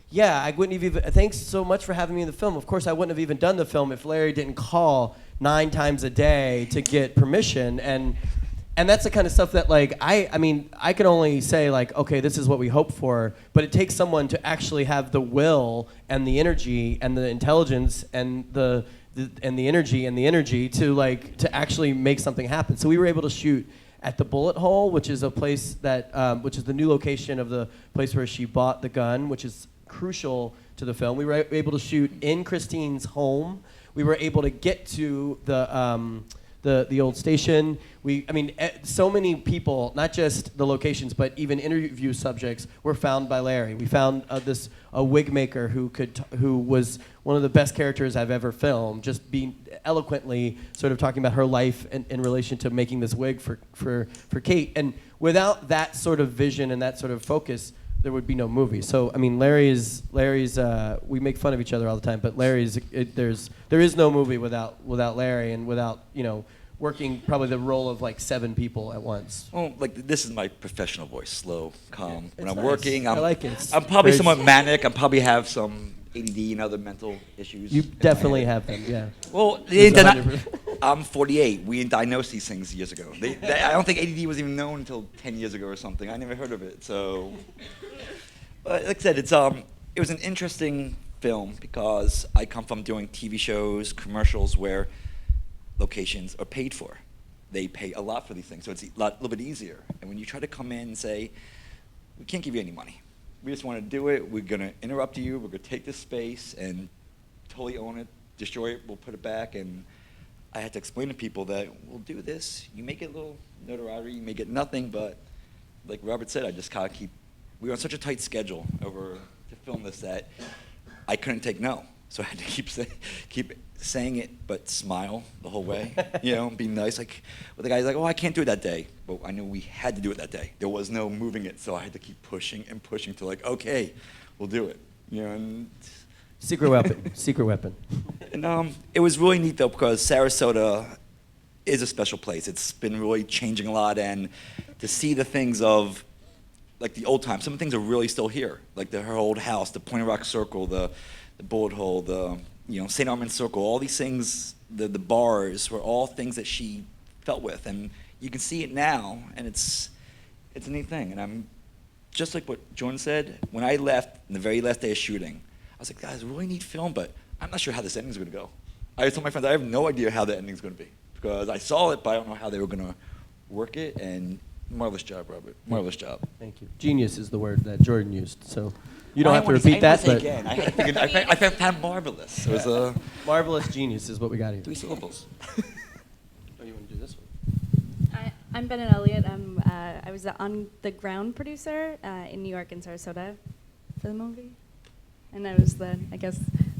Speaker 4: yeah, I wouldn't have even, thanks so much for having me in the film. Of course, I wouldn't have even done the film if Larry didn't call 9 times a day to get permission. And that's the kind of stuff that, like, I mean, I can only say, like, okay, this is what we hope for, but it takes someone to actually have the will and the energy and the intelligence and the energy to actually make something happen. So we were able to shoot at the Bullet Hole, which is a place that, which is the new location of the place where she bought the gun, which is crucial to the film. We were able to shoot in Christine's home. We were able to get to the old station. So many people, not just the locations, but even interview subjects were found by Larry. We found a wig maker who was one of the best characters I've ever filmed, just being eloquently sort of talking about her life in relation to making this wig for Kate. And without that sort of vision and that sort of focus, there would be no movie. So I mean, Larry's. We make fun of each other all the time, but there is no movie without Larry and without working probably the role of like 7 people at once.
Speaker 10: Well, like, this is my professional voice, slow, calm. When I'm
Speaker 4: nice.
Speaker 10: working,
Speaker 4: I like it.
Speaker 10: I'm probably somewhat manic. I probably have some ADD and other mental issues.
Speaker 4: You definitely have them, yeah.
Speaker 10: Well, I'm 48. We diagnosed these things years ago. I don't think ADD was even known until 10 years ago or something. I never heard of it. So, but like I said, it's it was an interesting film because I come from doing TV shows, commercials where locations are paid for. They pay a lot for these things, so it's a little bit easier. And when you try to come in and say, we can't give you any money. We just want to do it. We're going to interrupt you. We're going to take this space and totally own it, destroy it. We'll put it back. And I had to explain to people that we'll do this. You may get a little notoriety. You may get nothing. But like Robert said, I just kind of we were on such a tight schedule to film this that I couldn't take no. So I had to keep saying it, but smile the whole way, be nice. Like, well, the guy's like, oh, I can't do it that day. But I knew we had to do it that day. There was no moving it, so I had to keep pushing and pushing to like, okay, we'll do it. And
Speaker 4: Secret weapon. Secret weapon.
Speaker 10: And it was really neat though because Sarasota is a special place. It's been really changing a lot, and to see the things of like the old times, some of the things are really still here, like her old house, the Pointed Rock Circle, the Bullet Hole, the St. Armand Circle, all these things, the bars were all things that she felt with, and you can see it now, and it's a neat thing. And I'm just like what Jordan said. When I left, in the very last day of shooting, I was like, guys, a really neat film, but I'm not sure how this ending's going to go. I told my friends I have no idea how the ending's going to be because I saw it, but I don't know how they were going to work it. And marvelous job, Robert. Marvelous job.
Speaker 4: Thank you. Genius is the word that Jordan used. So you don't have to repeat that, but
Speaker 10: again. I found marvelous. It was a
Speaker 4: marvelous genius is what we got here.
Speaker 10: 3 syllables.
Speaker 4: Oh, you want to do this one?
Speaker 11: I'm Bennett Elliott. I was the on-the-ground producer in New York and Sarasota for the movie. And I was the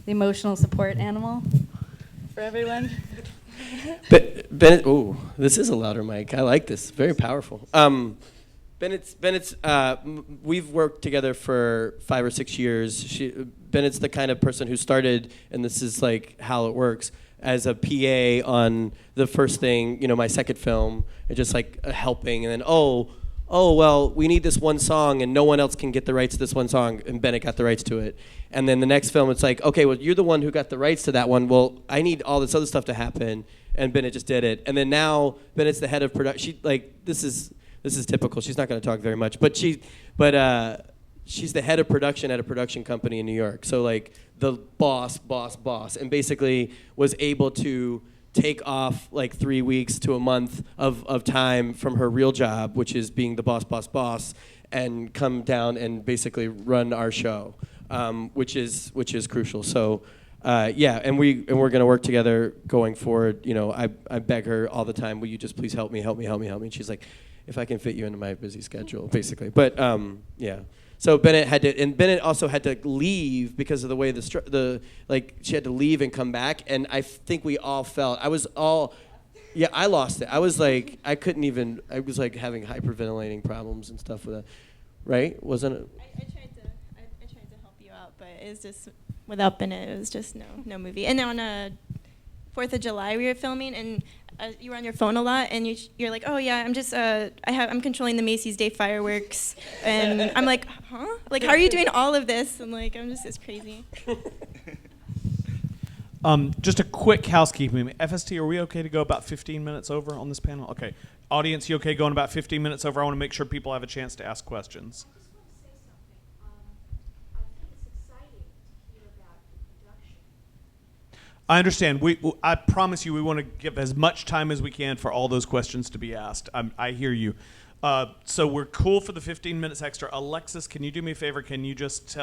Speaker 11: emotional support animal for everyone.
Speaker 4: Bennett, oh, this is a louder mic. I like this. Very powerful. Bennett's. We've worked together for 5 or 6 years. Bennett's the kind of person who started, and this is like how it works, as a PA on the first thing, my second film, and just like helping, and then oh well, we need this one song, and no one else can get the rights to this one song, and Bennett got the rights to it. And then the next film, it's like, okay, well, you're the one who got the rights to that one. Well, I need all this other stuff to happen, and Bennett just did it. And then now Bennett's the head of production. This is typical. She's not going to talk very much, but she's the head of production at a production company in New York. So like the boss, and basically was able to take off like 3 weeks to a month of time from her real job, which is being the boss, and come down and basically run our show, which is crucial. So and we're gonna work together going forward. I beg her all the time, will you just please help me? And she's like, if I can fit you into my busy schedule, basically. But yeah. So Bennett also had to leave because of the way she had to leave and come back, and I think we all felt, I lost it. I was like, I was like having hyperventilating problems and stuff with that, right? Wasn't it?
Speaker 9: I tried to help you out, but it was just, without Bennett, it was just no movie. And then on 4th of July we were filming, and you were on your phone a lot, and you're like, oh yeah, I'm just I'm controlling the Macy's Day fireworks, and I'm like, huh? Like, how are you doing all of this? And like, it's crazy.
Speaker 1: Just a quick housekeeping. FST, are we okay to go about 15 minutes over on this panel? Okay. Audience, you okay going about 15 minutes over? I want to make sure people have a chance to ask questions. I understand. I promise you we want to give as much time as we can for all those questions to be asked. I hear you. So we're cool for the 15 minutes extra. Alexis, can you do me a favor? Can you just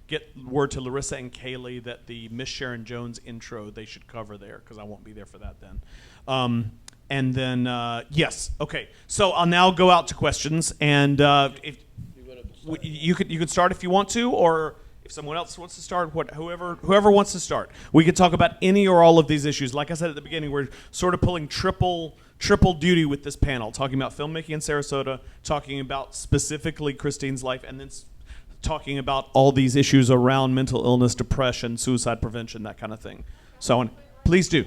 Speaker 1: get word to Larissa and Kaylee that the Miss Sharon Jones intro they should cover there, because I won't be there for that then. And then, yes, okay. So I'll now go out to questions, and if you could start if you want to, or if someone else wants to start, whoever wants to start. We could talk about any or all of these issues. Like I said at the beginning, we're sort of pulling triple duty with this panel, talking about filmmaking in Sarasota, talking about specifically Christine's life, and then talking about all these issues around mental illness, depression, suicide prevention, that kind of thing. So please do.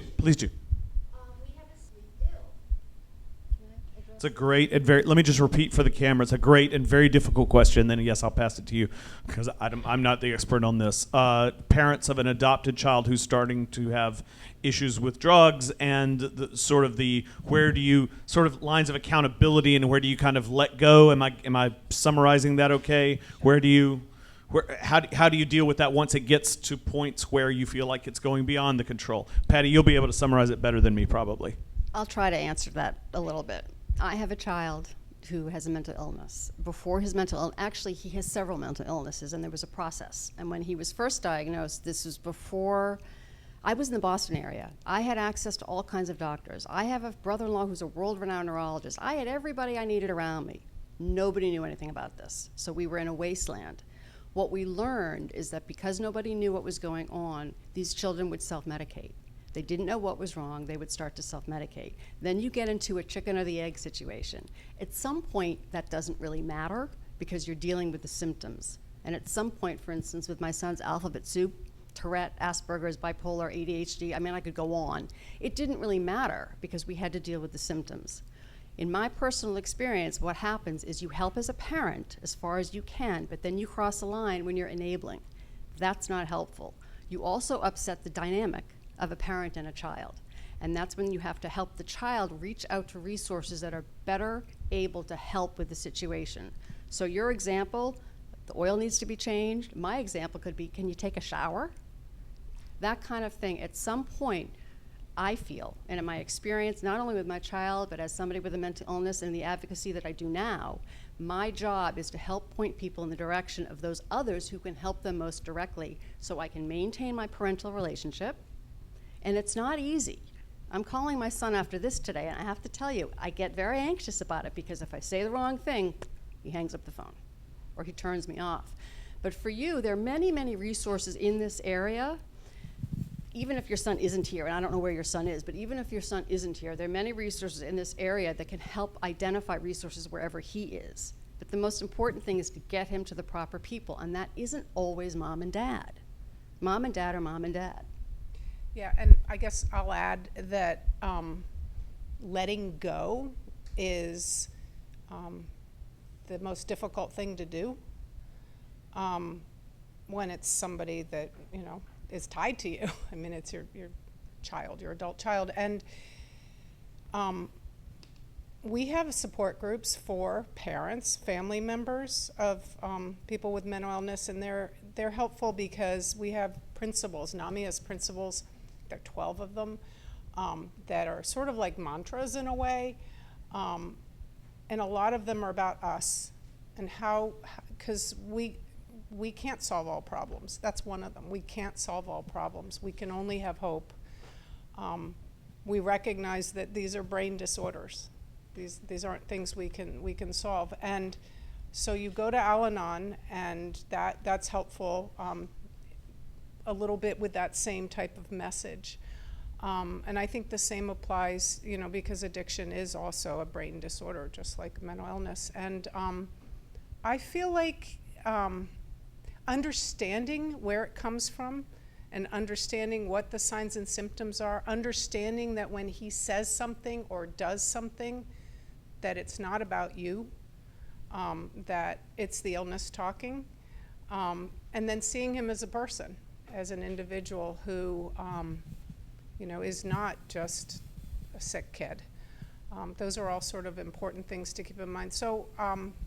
Speaker 1: It's a great and very, let me just repeat for the camera, it's a great and very difficult question. Then yes, I'll pass it to you because I'm not the expert on this. Parents of an adopted child who's starting to have issues with drugs, and where do you sort of lines of accountability, and where do you kind of let go? Am I summarizing that okay? Where do you how do you deal with that once it gets to points where you feel like it's going beyond the control? Patty, you'll be able to summarize it better than me probably.
Speaker 2: I'll try to answer that a little bit. I have a child who has a mental illness. Before his mental illness, actually he has several mental illnesses, and there was a process. And when he was first diagnosed, this was before, I was in the Boston area. I had access to all kinds of doctors. I have a brother-in-law who's a world-renowned neurologist. I had everybody I needed around me. Nobody knew anything about this. So we were in a wasteland. What we learned is that because nobody knew what was going on, these children would self-medicate. They didn't know what was wrong, they would start to self-medicate. Then you get into a chicken or the egg situation. At some point, that doesn't really matter because you're dealing with the symptoms. And at some point, for instance, with my son's alphabet soup, Tourette, Asperger's, bipolar, ADHD, I mean, I could go on. It didn't really matter because we had to deal with the symptoms. In my personal experience, what happens is you help as a parent as far as you can, but then you cross a line when you're enabling. That's not helpful. You also upset the dynamic of a parent and a child. And that's when you have to help the child reach out to resources that are better able to help with the situation. So your example, the oil needs to be changed. My example could be, can you take a shower? That kind of thing. At some point, I feel, and in my experience, not only with my child, but as somebody with a mental illness and the advocacy that I do now, my job is to help point people in the direction of those others who can help them most directly so I can maintain my parental relationship. And it's not easy. I'm calling my son after this today, and I have to tell you, I get very anxious about it because if I say the wrong thing, he hangs up the phone or he turns me off. But for you, there are many, many resources in this area. Even if your son isn't here, and I don't know where your son is, but even if your son isn't here, there are many resources in this area that can help identify resources wherever he is. But the most important thing is to get him to the proper people, and that isn't always mom and dad. Mom and dad are mom and dad.
Speaker 3: Yeah, and I guess I'll add that letting go is the most difficult thing to do when it's somebody that, you know, is tied to you. I mean, it's your child, your adult child. And we have support groups for parents, family members of people with mental illness, and they're helpful because we have principles. NAMI has principles, there are 12 of them, that are sort of like mantras in a way. And a lot of them are about us and how, because we can't solve all problems. That's one of them. We can't solve all problems. We can only have hope. We recognize that these are brain disorders. These aren't things we can solve. And so you go to Al-Anon, and that's helpful a little bit with that same type of message. And I think the same applies, you know, because addiction is also a brain disorder, just like mental illness. And I feel like understanding where it comes from and understanding what the signs and symptoms are, understanding that when he says something or does something, that it's not about you, that it's the illness talking, and then seeing him as a person, as an individual who, you know, is not just a sick kid. Those are all sort of important things to keep in mind. So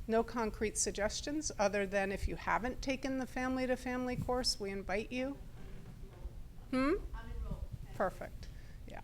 Speaker 3: no concrete suggestions other than if you haven't taken the family to family course, we invite you. Perfect. Yeah.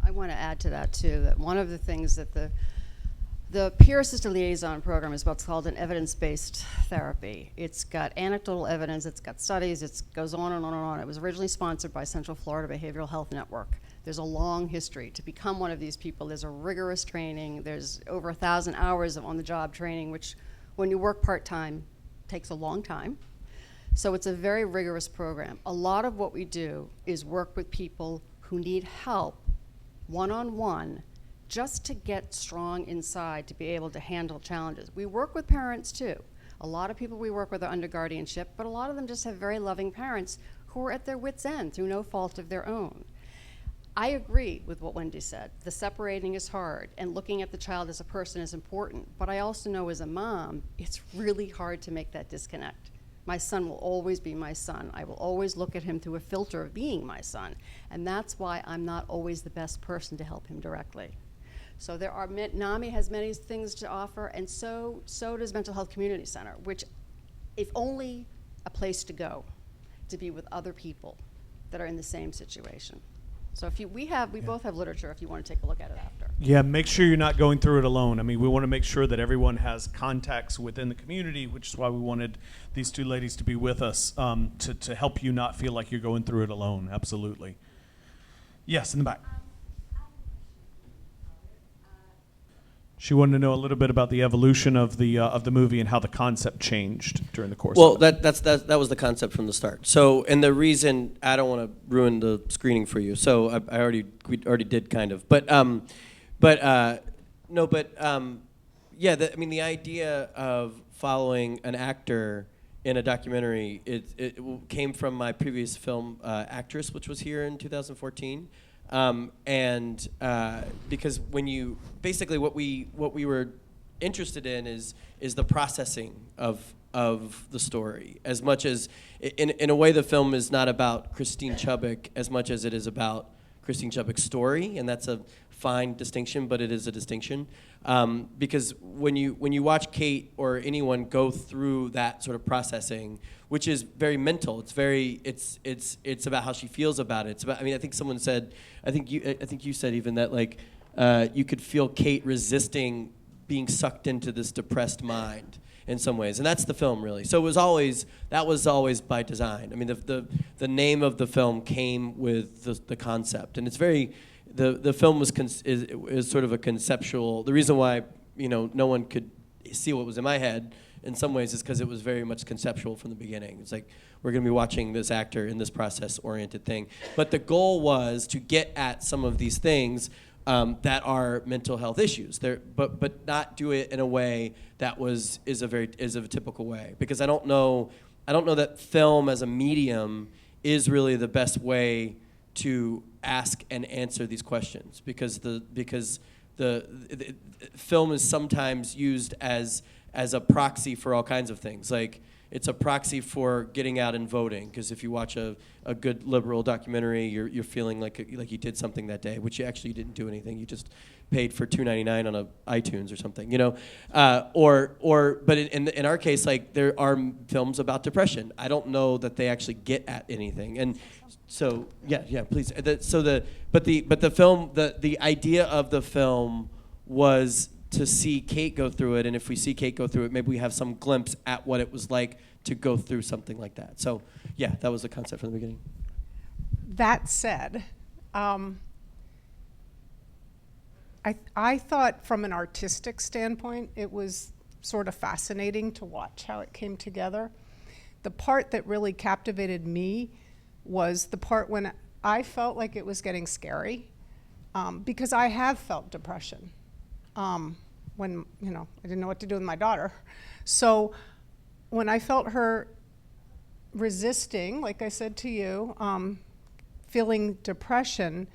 Speaker 2: I want to add to that too, that one of the things that the peer assisted liaison program is what's called an evidence-based therapy. It's got anecdotal evidence, it's got studies, it goes on and on and on. It was originally sponsored by Central Florida Behavioral Health Network. There's a long history. To become one of these people, there's a rigorous training. There's over 1,000 hours of on-the-job training, which when you work part-time takes a long time. So it's a very rigorous program. A lot of what we do is work with people who need help one-on-one just to get strong inside to be able to handle challenges. We work with parents too. A lot of people we work with are under guardianship, but a lot of them just have very loving parents who are at their wits' end through no fault of their own. I agree with what Wendy said. The separating is hard, and looking at the child as a person is important, but I also know as a mom, it's really hard to make that disconnect. My son will always be my son. I will always look at him through a filter of being my son, and that's why I'm not always the best person to help him directly. So there are, NAMI has many things to offer, and so does Mental Health Community Center, which if only a place to go to be with other people that are in the same situation. So if you, we both have literature if you want to take a look at it after.
Speaker 1: Yeah, make sure you're not going through it alone. I mean, we want to make sure that everyone has contacts within the community, which is why we wanted these two ladies to be with us, to help you not feel like you're going through it alone. Absolutely. Yes, in the back. She wanted to know a little bit about the evolution of the movie and how the concept changed during the course
Speaker 4: Well,
Speaker 1: of it.
Speaker 4: that was the concept from the start. So, and the reason, I don't want to ruin the screening for you. So we already did kind of, yeah. I mean, the idea of following an actor in a documentary, it came from my previous film, Actress, which was here in 2014. Because when you basically what we were interested in is the processing of the story, as much as in a way the film is not about Christine Chubbuck as much as it is about Christine Chubbuck's story, and that's a fine distinction, but it is a distinction, because when you watch Kate or anyone go through that sort of processing, which is very mental, it's about how she feels about it. It's about, I mean, I think someone said, I think you said even that, like, you could feel Kate resisting being sucked into this depressed mind in some ways, and that's the film really. So that was always by design. I mean, the name of the film came with the concept, and it's very. The film is sort of a conceptual. The reason why no one could see what was in my head in some ways is because it was very much conceptual from the beginning. It's like we're going to be watching this actor in this process-oriented thing. But the goal was to get at some of these things that are mental health issues. But not do it in a way that is a typical way, because I don't know that film as a medium is really the best way to ask and answer these questions, because the film is sometimes used as a proxy for all kinds of things. Like, it's a proxy for getting out and voting, because if you watch a good liberal documentary, you're feeling like you did something that day, which you actually didn't do anything. You just paid for $2.99 on iTunes or something, But in our case, like, there are films about depression. I don't know that they actually get at anything, and so yeah, please. But the film, the idea of the film was to see Kate go through it, and if we see Kate go through it, maybe we have some glimpse at what it was like to go through something like that. So, yeah, that was the concept from the beginning.
Speaker 3: That said, I thought from an artistic standpoint, it was sort of fascinating to watch how it came together. The part that really captivated me was the part when I felt like it was getting scary, because I have felt depression. When I didn't know what to do with my daughter. So when I felt her resisting, like I said to you, feeling depression,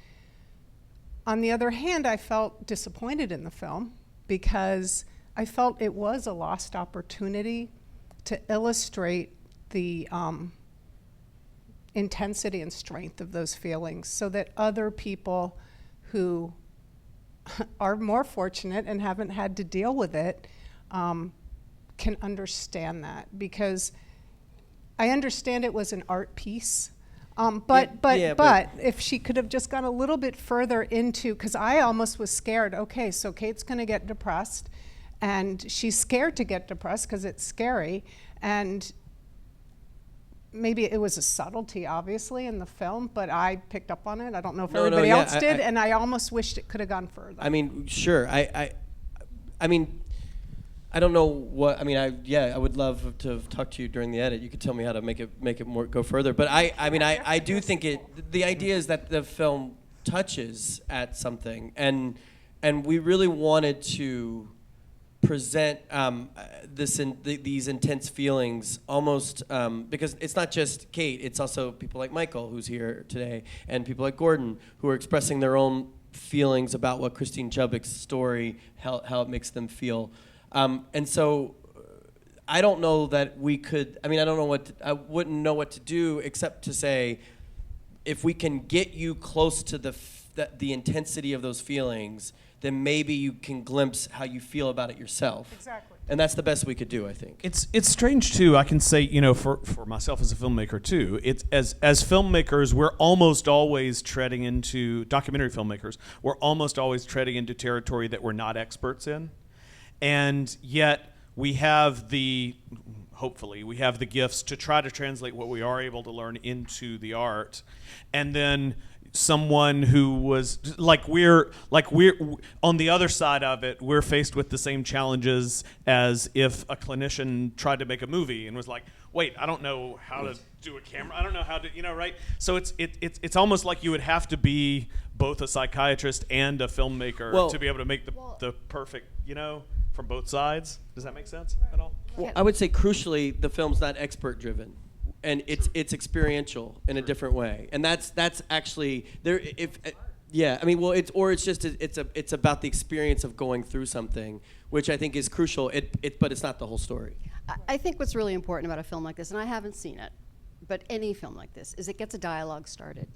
Speaker 3: on the other hand, I felt disappointed in the film, because I felt it was a lost opportunity to illustrate the intensity and strength of those feelings, so that other people who are more fortunate and haven't had to deal with it can understand that. Because I understand it was an art piece, but if she could have just gone a little bit further into, because I almost was scared, okay, so Kate's going to get depressed, and she's scared to get depressed because it's scary, and maybe it was a subtlety, obviously, in the film, but I picked up on it. I don't know if everybody else did, and I almost wished it could have gone further.
Speaker 4: I mean, sure. I mean, I don't know what. I mean, I would love to have talked to you during the edit. You could tell me how to make it more go further. But I do think it. The idea is that the film touches at something, and we really wanted to present these intense feelings almost because it's not just Kate, it's also people like Michael, who's here today, and people like Gordon, who are expressing their own feelings about what Christine Chubbuck's story, how it makes them feel. And so I don't know that we could, I wouldn't know what to do except to say, if we can get you close to the intensity of those feelings, then maybe you can glimpse how you feel about it yourself.
Speaker 3: Exactly.
Speaker 4: And that's the best we could do, I think.
Speaker 1: It's strange too. I can say, for myself as a filmmaker too. It's as filmmakers, we're almost always treading into documentary filmmakers. We're almost always treading into territory that we're not experts in, and yet hopefully we have the gifts to try to translate what we are able to learn into the art, and then someone who was we're on the other side of it, we're faced with the same challenges as if a clinician tried to make a movie and was like, wait, I don't know how to do a camera, I don't know how to, right? So it's almost like you would have to be both a psychiatrist and a filmmaker to be able to make the perfect, from both sides. Does that make sense at all?
Speaker 4: Well, I would say crucially, the film's not expert driven. And it's experiential in a different way, and that's actually there. It's about the experience of going through something, which I think is crucial. But it's not the whole story.
Speaker 2: I think what's really important about a film like this, and I haven't seen it, but any film like this, is it gets a dialogue started.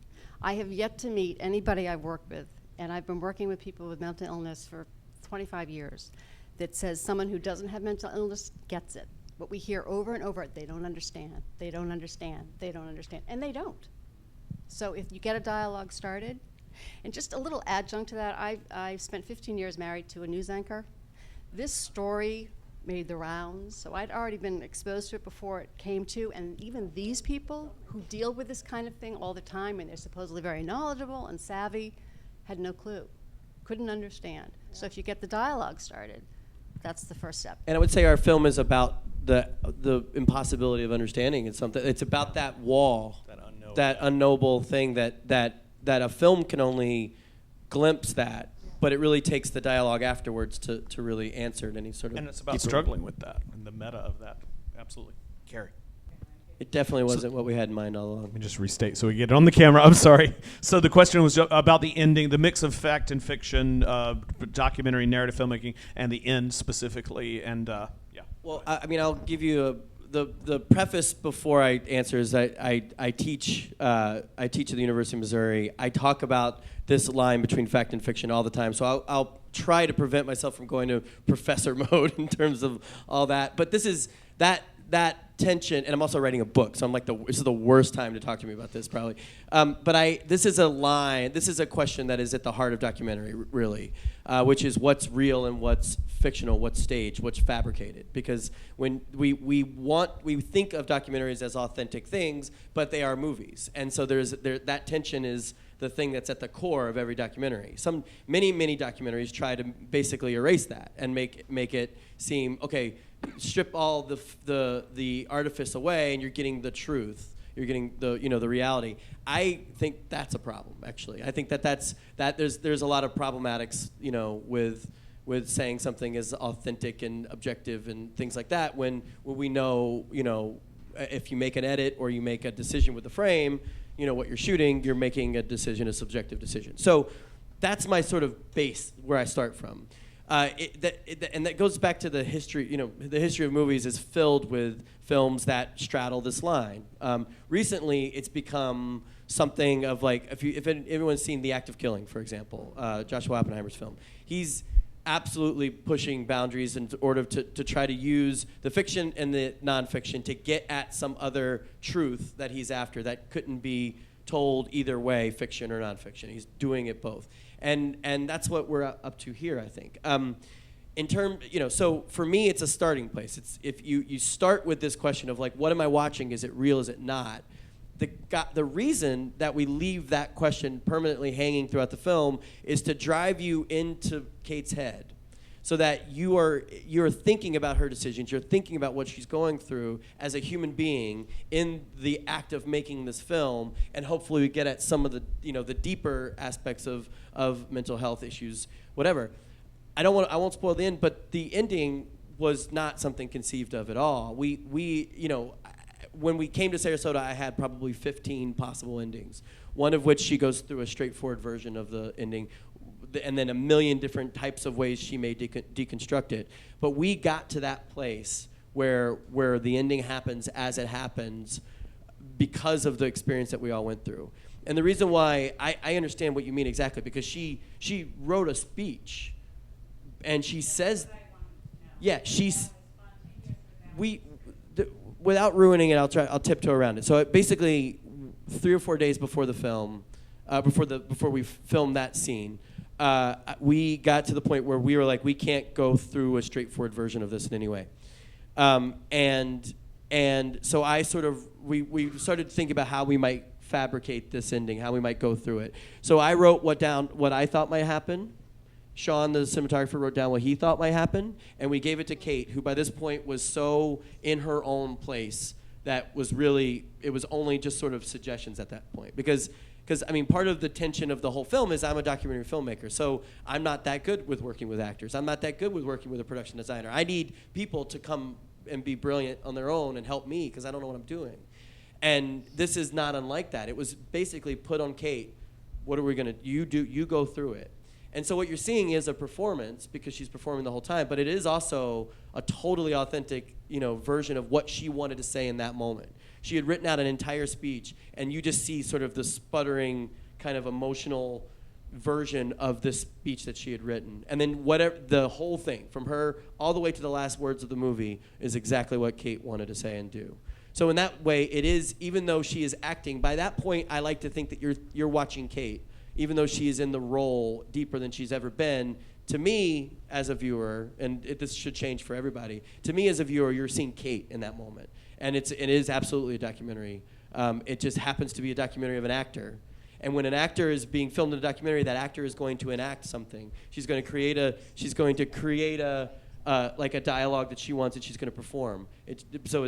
Speaker 2: I have yet to meet anybody I've worked with, and I've been working with people with mental illness for 25 years, that says someone who doesn't have mental illness gets it. What we hear over and over, they don't understand, they don't understand, they don't understand, and they don't. So if you get a dialogue started, and just a little adjunct to that, I spent 15 years married to a news anchor. This story made the rounds, so I'd already been exposed to it before it came to, and even these people who deal with this kind of thing all the time, and they're supposedly very knowledgeable and savvy, had no clue, couldn't understand. So if you get the dialogue started, that's the first step.
Speaker 4: And I would say our film is about the impossibility of understanding. It's about that wall, that unknowable thing that a film can only glimpse that, but it really takes the dialogue afterwards to really answer it any sort of.
Speaker 1: And it's about struggling with that and the meta of that. Absolutely, Carrie.
Speaker 4: It definitely wasn't what we had in mind all along.
Speaker 1: Let me just restate so we get it on the camera. I'm sorry. So the question was about the ending, the mix of fact and fiction, documentary, narrative filmmaking, and the end specifically. And yeah.
Speaker 4: Well, I'll give you the preface before I answer is that I teach at the University of Missouri. I talk about this line between fact and fiction all the time. So I'll try to prevent myself from going to professor mode in terms of all that. But this is that tension, and I'm also writing a book, so I'm like, this is the worst time to talk to me about this, probably. This is a question that is at the heart of documentary, really, which is what's real and what's fictional, what's staged, what's fabricated. Because when we think of documentaries as authentic things, but they are movies, and so that tension is the thing that's at the core of every documentary. Many documentaries try to basically erase that and make it seem, okay, strip all the artifice away and you're getting the truth. You're getting the reality. I think that's a problem, actually. I think there's a lot of problematics, with saying something is authentic and objective and things like that when we know, if you make an edit or you make a decision with the frame, what you're shooting, you're making a decision, a subjective decision. So that's my sort of base where I start from. And that goes back to the history. The history of movies is filled with films that straddle this line. Recently, it's become something of like, if anyone's seen The Act of Killing, for example, Joshua Oppenheimer's film, he's absolutely pushing boundaries in order to try to use the fiction and the nonfiction to get at some other truth that he's after that couldn't be told either way, fiction or nonfiction. He's doing it both. And that's what we're up to here, I think. So for me, it's a starting place. It's if you start with this question of like, what am I watching? Is it real? Is it not? The reason that we leave that question permanently hanging throughout the film is to drive you into Kate's head, so that you're thinking about her decisions, you're thinking about what she's going through as a human being in the act of making this film, and hopefully we get at some of the the deeper aspects of mental health issues, whatever. I won't spoil the end, but the ending was not something conceived of at all. When we came to Sarasota, I had probably 15 possible endings, one of which she goes through a straightforward version of the ending, and then a million different types of ways she may deconstruct it. But we got to that place where the ending happens as it happens because of the experience that we all went through. And the reason why I understand what you mean exactly, because she wrote a speech, and she says, yeah, without ruining it, I'll tiptoe around it. So basically, 3 or 4 days before the film, before we filmed that scene, we got to the point where we were like, we can't go through a straightforward version of this in any way. And so we started to think about how we might fabricate this ending, how we might go through it. So I wrote down what I thought might happen. Sean, the cinematographer, wrote down what he thought might happen, and we gave it to Kate, who by this point was so in her own place that it was only just sort of suggestions at that point. Because I mean, part of the tension of the whole film is I'm a documentary filmmaker, so I'm not that good with working with actors. I'm not that good with working with a production designer. I need people to come and be brilliant on their own and help me because I don't know what I'm doing. And this is not unlike that. It was basically put on Kate. What are we gonna? You go through it. And so what you're seeing is a performance because she's performing the whole time, but it is also a totally authentic, version of what she wanted to say in that moment. She had written out an entire speech, and you just see sort of the sputtering, kind of emotional version of this speech that she had written. And then the whole thing, from her all the way to the last words of the movie, is exactly what Kate wanted to say and do. So in that way, it is, even though she is acting, by that point, I like to think that you're watching Kate, even though she is in the role deeper than she's ever been. To me, as a viewer, and this should change for everybody, to me as a viewer, you're seeing Kate in that moment. And it is absolutely a documentary. It just happens to be a documentary of an actor. And when an actor is being filmed in a documentary, that actor is going to enact something. She's going to create a like a dialogue that she wants and she's going to perform. So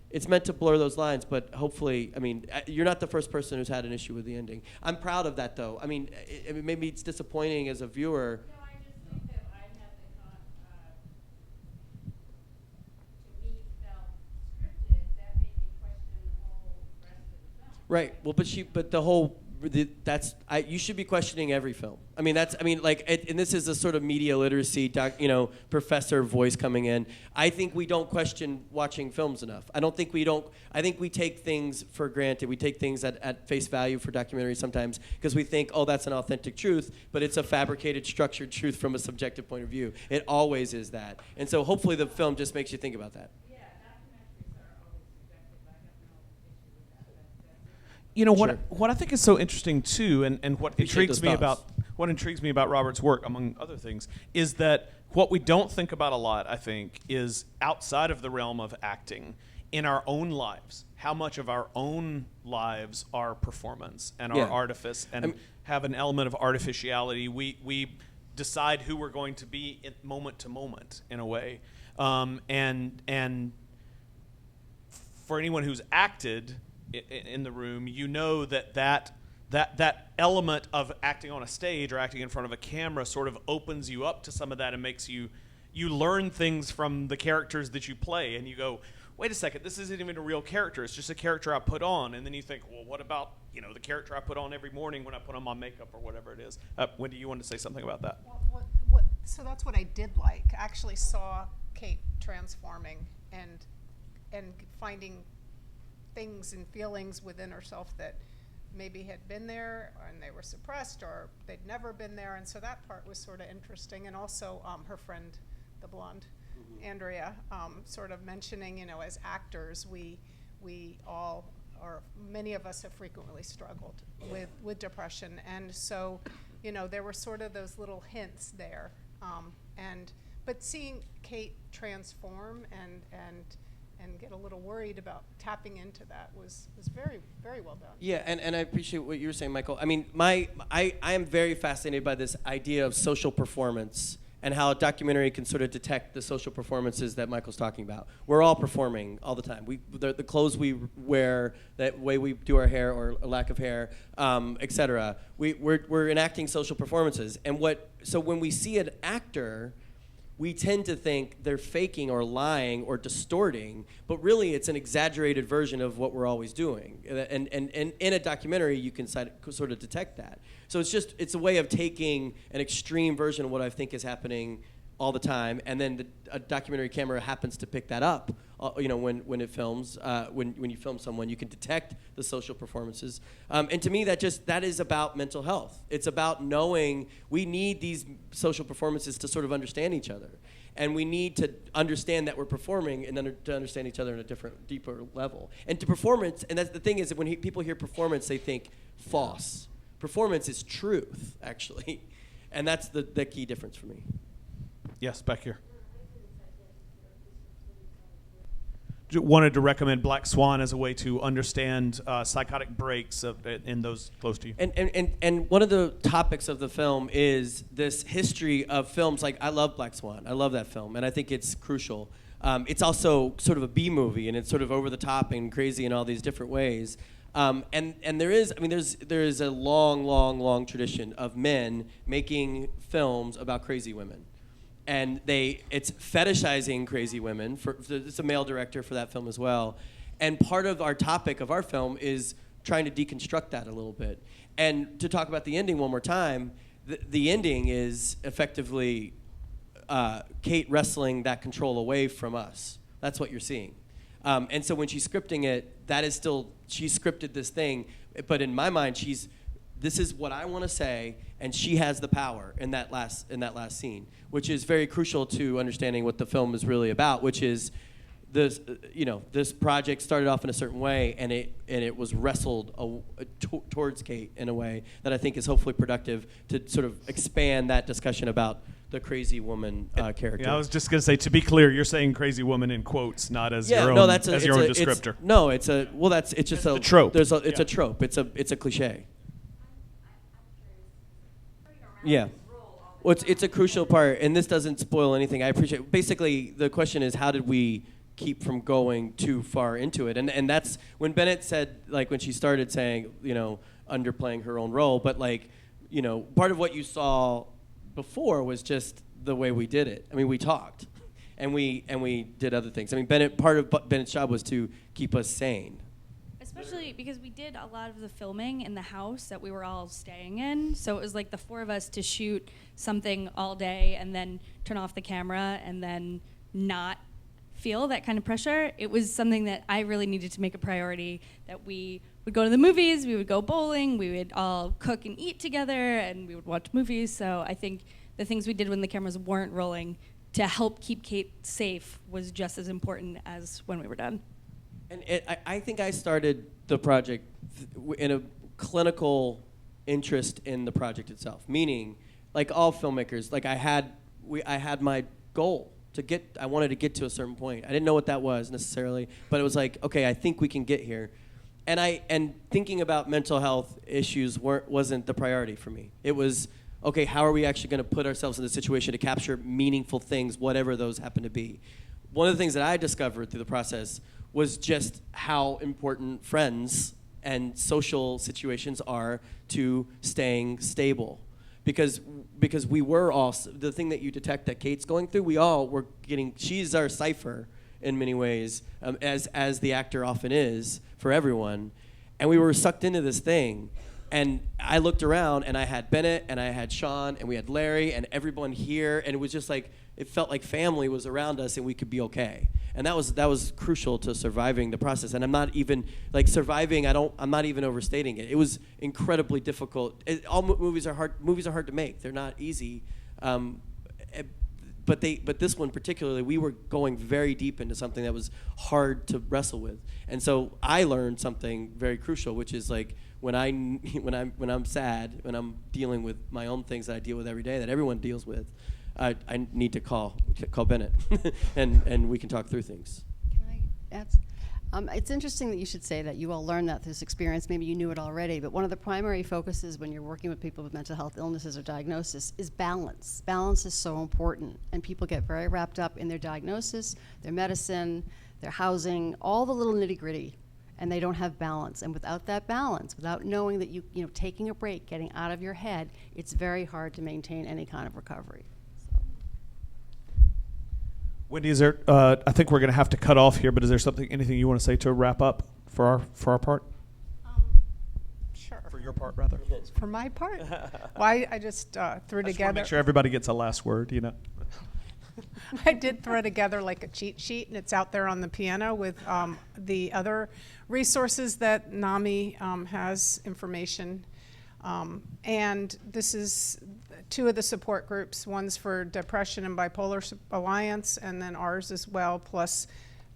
Speaker 4: it's meant to blur those lines, but hopefully, I mean, you're not the first person who's had an issue with the ending. I'm proud of that, though. I mean, maybe it's disappointing as a viewer.
Speaker 12: No, I just think that I had to me, felt scripted. That made me question the whole rest of the film.
Speaker 4: Right. Well, you should be questioning every film. I mean, and this is a sort of media literacy, professor voice coming in. I think we don't question watching films enough. I think we take things for granted. We take things at face value for documentaries sometimes because we think, oh, that's an authentic truth, but it's a fabricated, structured truth from a subjective point of view. It always is that. And so hopefully the film just makes you think about that.
Speaker 1: What I think is so interesting too, and what intrigues me about Robert's work, among other things, is that what we don't think about a lot, I think, is outside of the realm of acting, in our own lives, how much of our own lives are performance and our artifice and have an element of artificiality. We decide who we're going to be moment to moment, in a way, and for anyone who's acted in the room, that element of acting on a stage or acting in front of a camera sort of opens you up to some of that and makes you learn things from the characters that you play, and you go, wait a second, this isn't even a real character, it's just a character I put on. And then you think, well, what about the character I put on every morning when I put on my makeup or whatever it is. Wendy, you wanted to say something about that?
Speaker 3: So that's what I did like. I actually saw Kate transforming and finding things and feelings within herself that maybe had been there and they were suppressed or they'd never been there, and so that part was sort of interesting. And also her friend, the blonde, Andrea, sort of mentioning, as actors, we all, or many of us, have frequently struggled with depression, and so there were sort of those little hints there, but seeing Kate transform and get a little worried about tapping into that was very, very well done.
Speaker 4: Yeah, and I appreciate what you were saying, Michael. I mean, I am very fascinated by this idea of social performance and how a documentary can sort of detect the social performances that Michael's talking about. We're all performing all the time. The clothes we wear, that way we do our hair or a lack of hair, etc. We're enacting social performances. So when we see an actor, we tend to think they're faking or lying or distorting, but really it's an exaggerated version of what we're always doing. And in a documentary, you can sort of detect that. So it's a way of taking an extreme version of what I think is happening all the time, and then a documentary camera happens to pick that up. When it films, when you film someone, you can detect the social performances. And to me, that is about mental health. It's about knowing we need these social performances to sort of understand each other. And we need to understand that we're performing and to understand each other in a different, deeper level. And to performance, and that's the thing is that when people hear performance, they think false. Performance is truth, actually. And that's the key difference for me.
Speaker 1: Yes, back here. Wanted to recommend Black Swan as a way to understand psychotic breaks in those close to you.
Speaker 4: And one of the topics of the film is this history of films. Like, I love Black Swan. I love that film, and I think it's crucial. It's also sort of a B movie, and it's sort of over the top and crazy in all these different ways. And there is a long tradition of men making films about crazy women. And it's fetishizing crazy women. It's a male director for that film as well. And part of our topic of our film is trying to deconstruct that a little bit. And to talk about the ending one more time, the ending is effectively Kate wrestling that control away from us. That's what you're seeing. And so when she's scripting it, that is still, she scripted this thing, but in my mind, this is what I want to say, and she has the power in that last scene, which is very crucial to understanding what the film is really about, which is this project started off in a certain way, and it was wrestled towards Kate in a way that I think is hopefully productive to sort of expand that discussion about the crazy woman character.
Speaker 1: Yeah, I was just going to say, to be clear, you're saying crazy woman in quotes, not as your own descriptor.
Speaker 4: It's just a
Speaker 1: trope.
Speaker 4: It's a trope. It's a cliche. Yeah. Well, it's a crucial part, and this doesn't spoil anything. I appreciate. Basically, the question is, how did we keep from going too far into it? And that's when Bennett said, like, when she started saying, underplaying her own role, but part of what you saw before was just the way we did it. I mean, we talked, and we did other things. I mean, part of Bennett's job was to keep us sane.
Speaker 11: Especially because we did a lot of the filming in the house that we were all staying in. So it was like the four of us to shoot something all day and then turn off the camera and then not feel that kind of pressure. It was something that I really needed to make a priority, that we would go to the movies, we would go bowling, we would all cook and eat together, and we would watch movies. So I think the things we did when the cameras weren't rolling to help keep Kate safe was just as important as when we were done.
Speaker 4: And I think I started the project in a clinical interest in the project itself. Meaning, like all filmmakers, like I had my goal to get. I wanted to get to a certain point. I didn't know what that was necessarily, but it was like, okay, I think we can get here. And thinking about mental health issues wasn't the priority for me. It was, okay, how are we actually going to put ourselves in a situation to capture meaningful things, whatever those happen to be? One of the things that I discovered through the process was just how important friends and social situations are to staying stable. Because we were all, the thing that you detect that Kate's going through, we all were getting, she's our cipher in many ways, as the actor often is for everyone. And we were sucked into this thing. And I looked around and I had Bennett and I had Sean and we had Larry and everyone here, and it was just like, it felt like family was around us and we could be okay. And that was crucial to surviving the process. And I'm not even, like, surviving, I'm not even overstating it. It was incredibly difficult. All movies are hard to make. They're not easy. But this one particularly, we were going very deep into something that was hard to wrestle with. And so I learned something very crucial, which is like, when I'm sad, when I'm dealing with my own things that I deal with every day, that everyone deals with, I need to call Bennett, and we can talk through things.
Speaker 2: Can I add? It's interesting that you should say that you all learned that through this experience. Maybe you knew it already, but one of the primary focuses when you're working with people with mental health illnesses or diagnosis is balance. Balance is so important, and people get very wrapped up in their diagnosis, their medicine, their housing, all the little nitty-gritty, and they don't have balance. And without that balance, without knowing that you taking a break, getting out of your head, it's very hard to maintain any kind of recovery.
Speaker 1: Wendy, is there? I think we're going to have to cut off here, but is there anything you want to say to wrap up for our part?
Speaker 3: Sure.
Speaker 1: For your part, rather.
Speaker 3: For my part? Well, I just threw
Speaker 1: I just
Speaker 3: together.
Speaker 1: want to make sure everybody gets a last word.
Speaker 3: I did throw together like a cheat sheet, and it's out there on the piano with the other resources that NAMI has information And this is 2 of the support groups. One's for Depression and Bipolar Alliance, and then ours as well, plus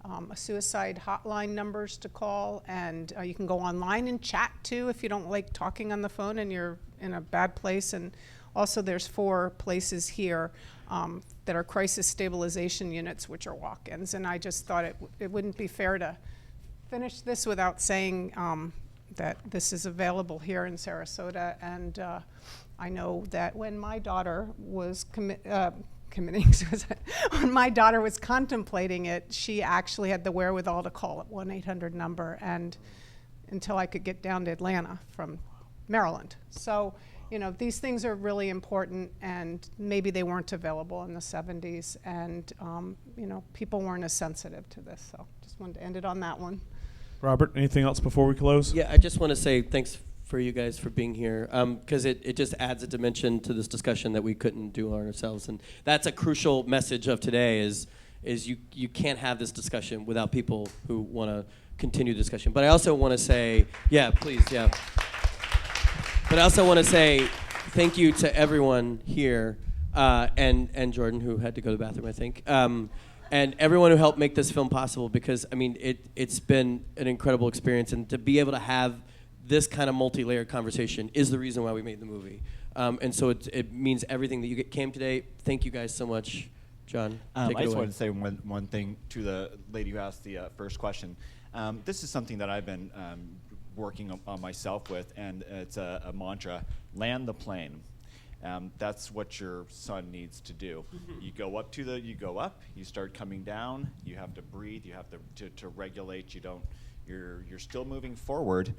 Speaker 3: a suicide hotline numbers to call. And you can go online and chat too if you don't like talking on the phone and you're in a bad place. And also there's 4 places here that are crisis stabilization units, which are walk-ins. And I just thought it wouldn't be fair to finish this without saying that this is available here in Sarasota. And I know that when my daughter was committing suicide, when my daughter was contemplating it, she actually had the wherewithal to call at 1-800 number, and until I could get down to Atlanta from Maryland. So, you know, these things are really important, and maybe they weren't available in the 70s, and you know, people weren't as sensitive to this. So just wanted to end it on that one.
Speaker 1: Robert, anything else before we close?
Speaker 4: Yeah, I just want to say thanks for you guys for being here, because it just adds a dimension to this discussion that we couldn't do on ourselves, and that's a crucial message of today. Is you can't have this discussion without people who want to continue the discussion. But I also want to say, yeah, please, yeah. But I also want to say thank you to everyone here, and Jordan, who had to go to the bathroom, I think. And everyone who helped make this film possible, because I mean it's been an incredible experience, and to be able to have this kind of multi-layered conversation is the reason why we made the movie. And so it means everything that you came today. Thank you guys so much. John,
Speaker 13: I
Speaker 4: take it
Speaker 13: just
Speaker 4: away.
Speaker 13: wanted to say one thing to the lady who asked the first question. This is something that I've been working on myself with, and it's a mantra: land the plane. That's what your son needs to do. You go up you go up, you start coming down, you have to breathe, you have to regulate. You're still moving forward,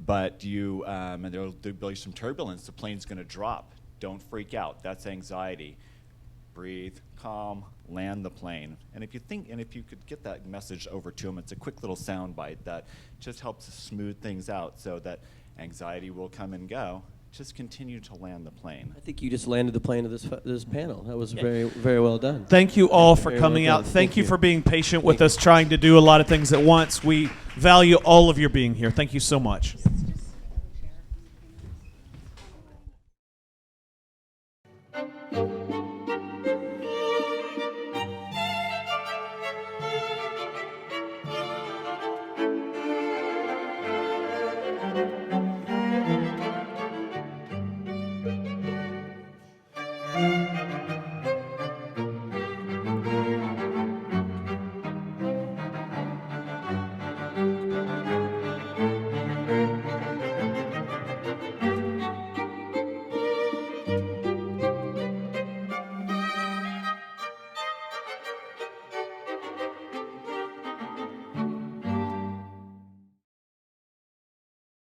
Speaker 13: but and there'll be some turbulence. The plane's going to drop. Don't freak out. That's anxiety. Breathe, calm, land the plane. And if you could get that message over to them, it's a quick little sound bite that just helps smooth things out so that anxiety will come and go. Just continue to land the plane.
Speaker 4: I think you just landed the plane of this panel. That was very, very well done.
Speaker 1: Thank you all for
Speaker 4: Very
Speaker 1: coming
Speaker 4: well
Speaker 1: out.
Speaker 4: done.
Speaker 1: Thank you for being patient with us, trying to do a lot of things at once. We value all of your being here. Thank you so much.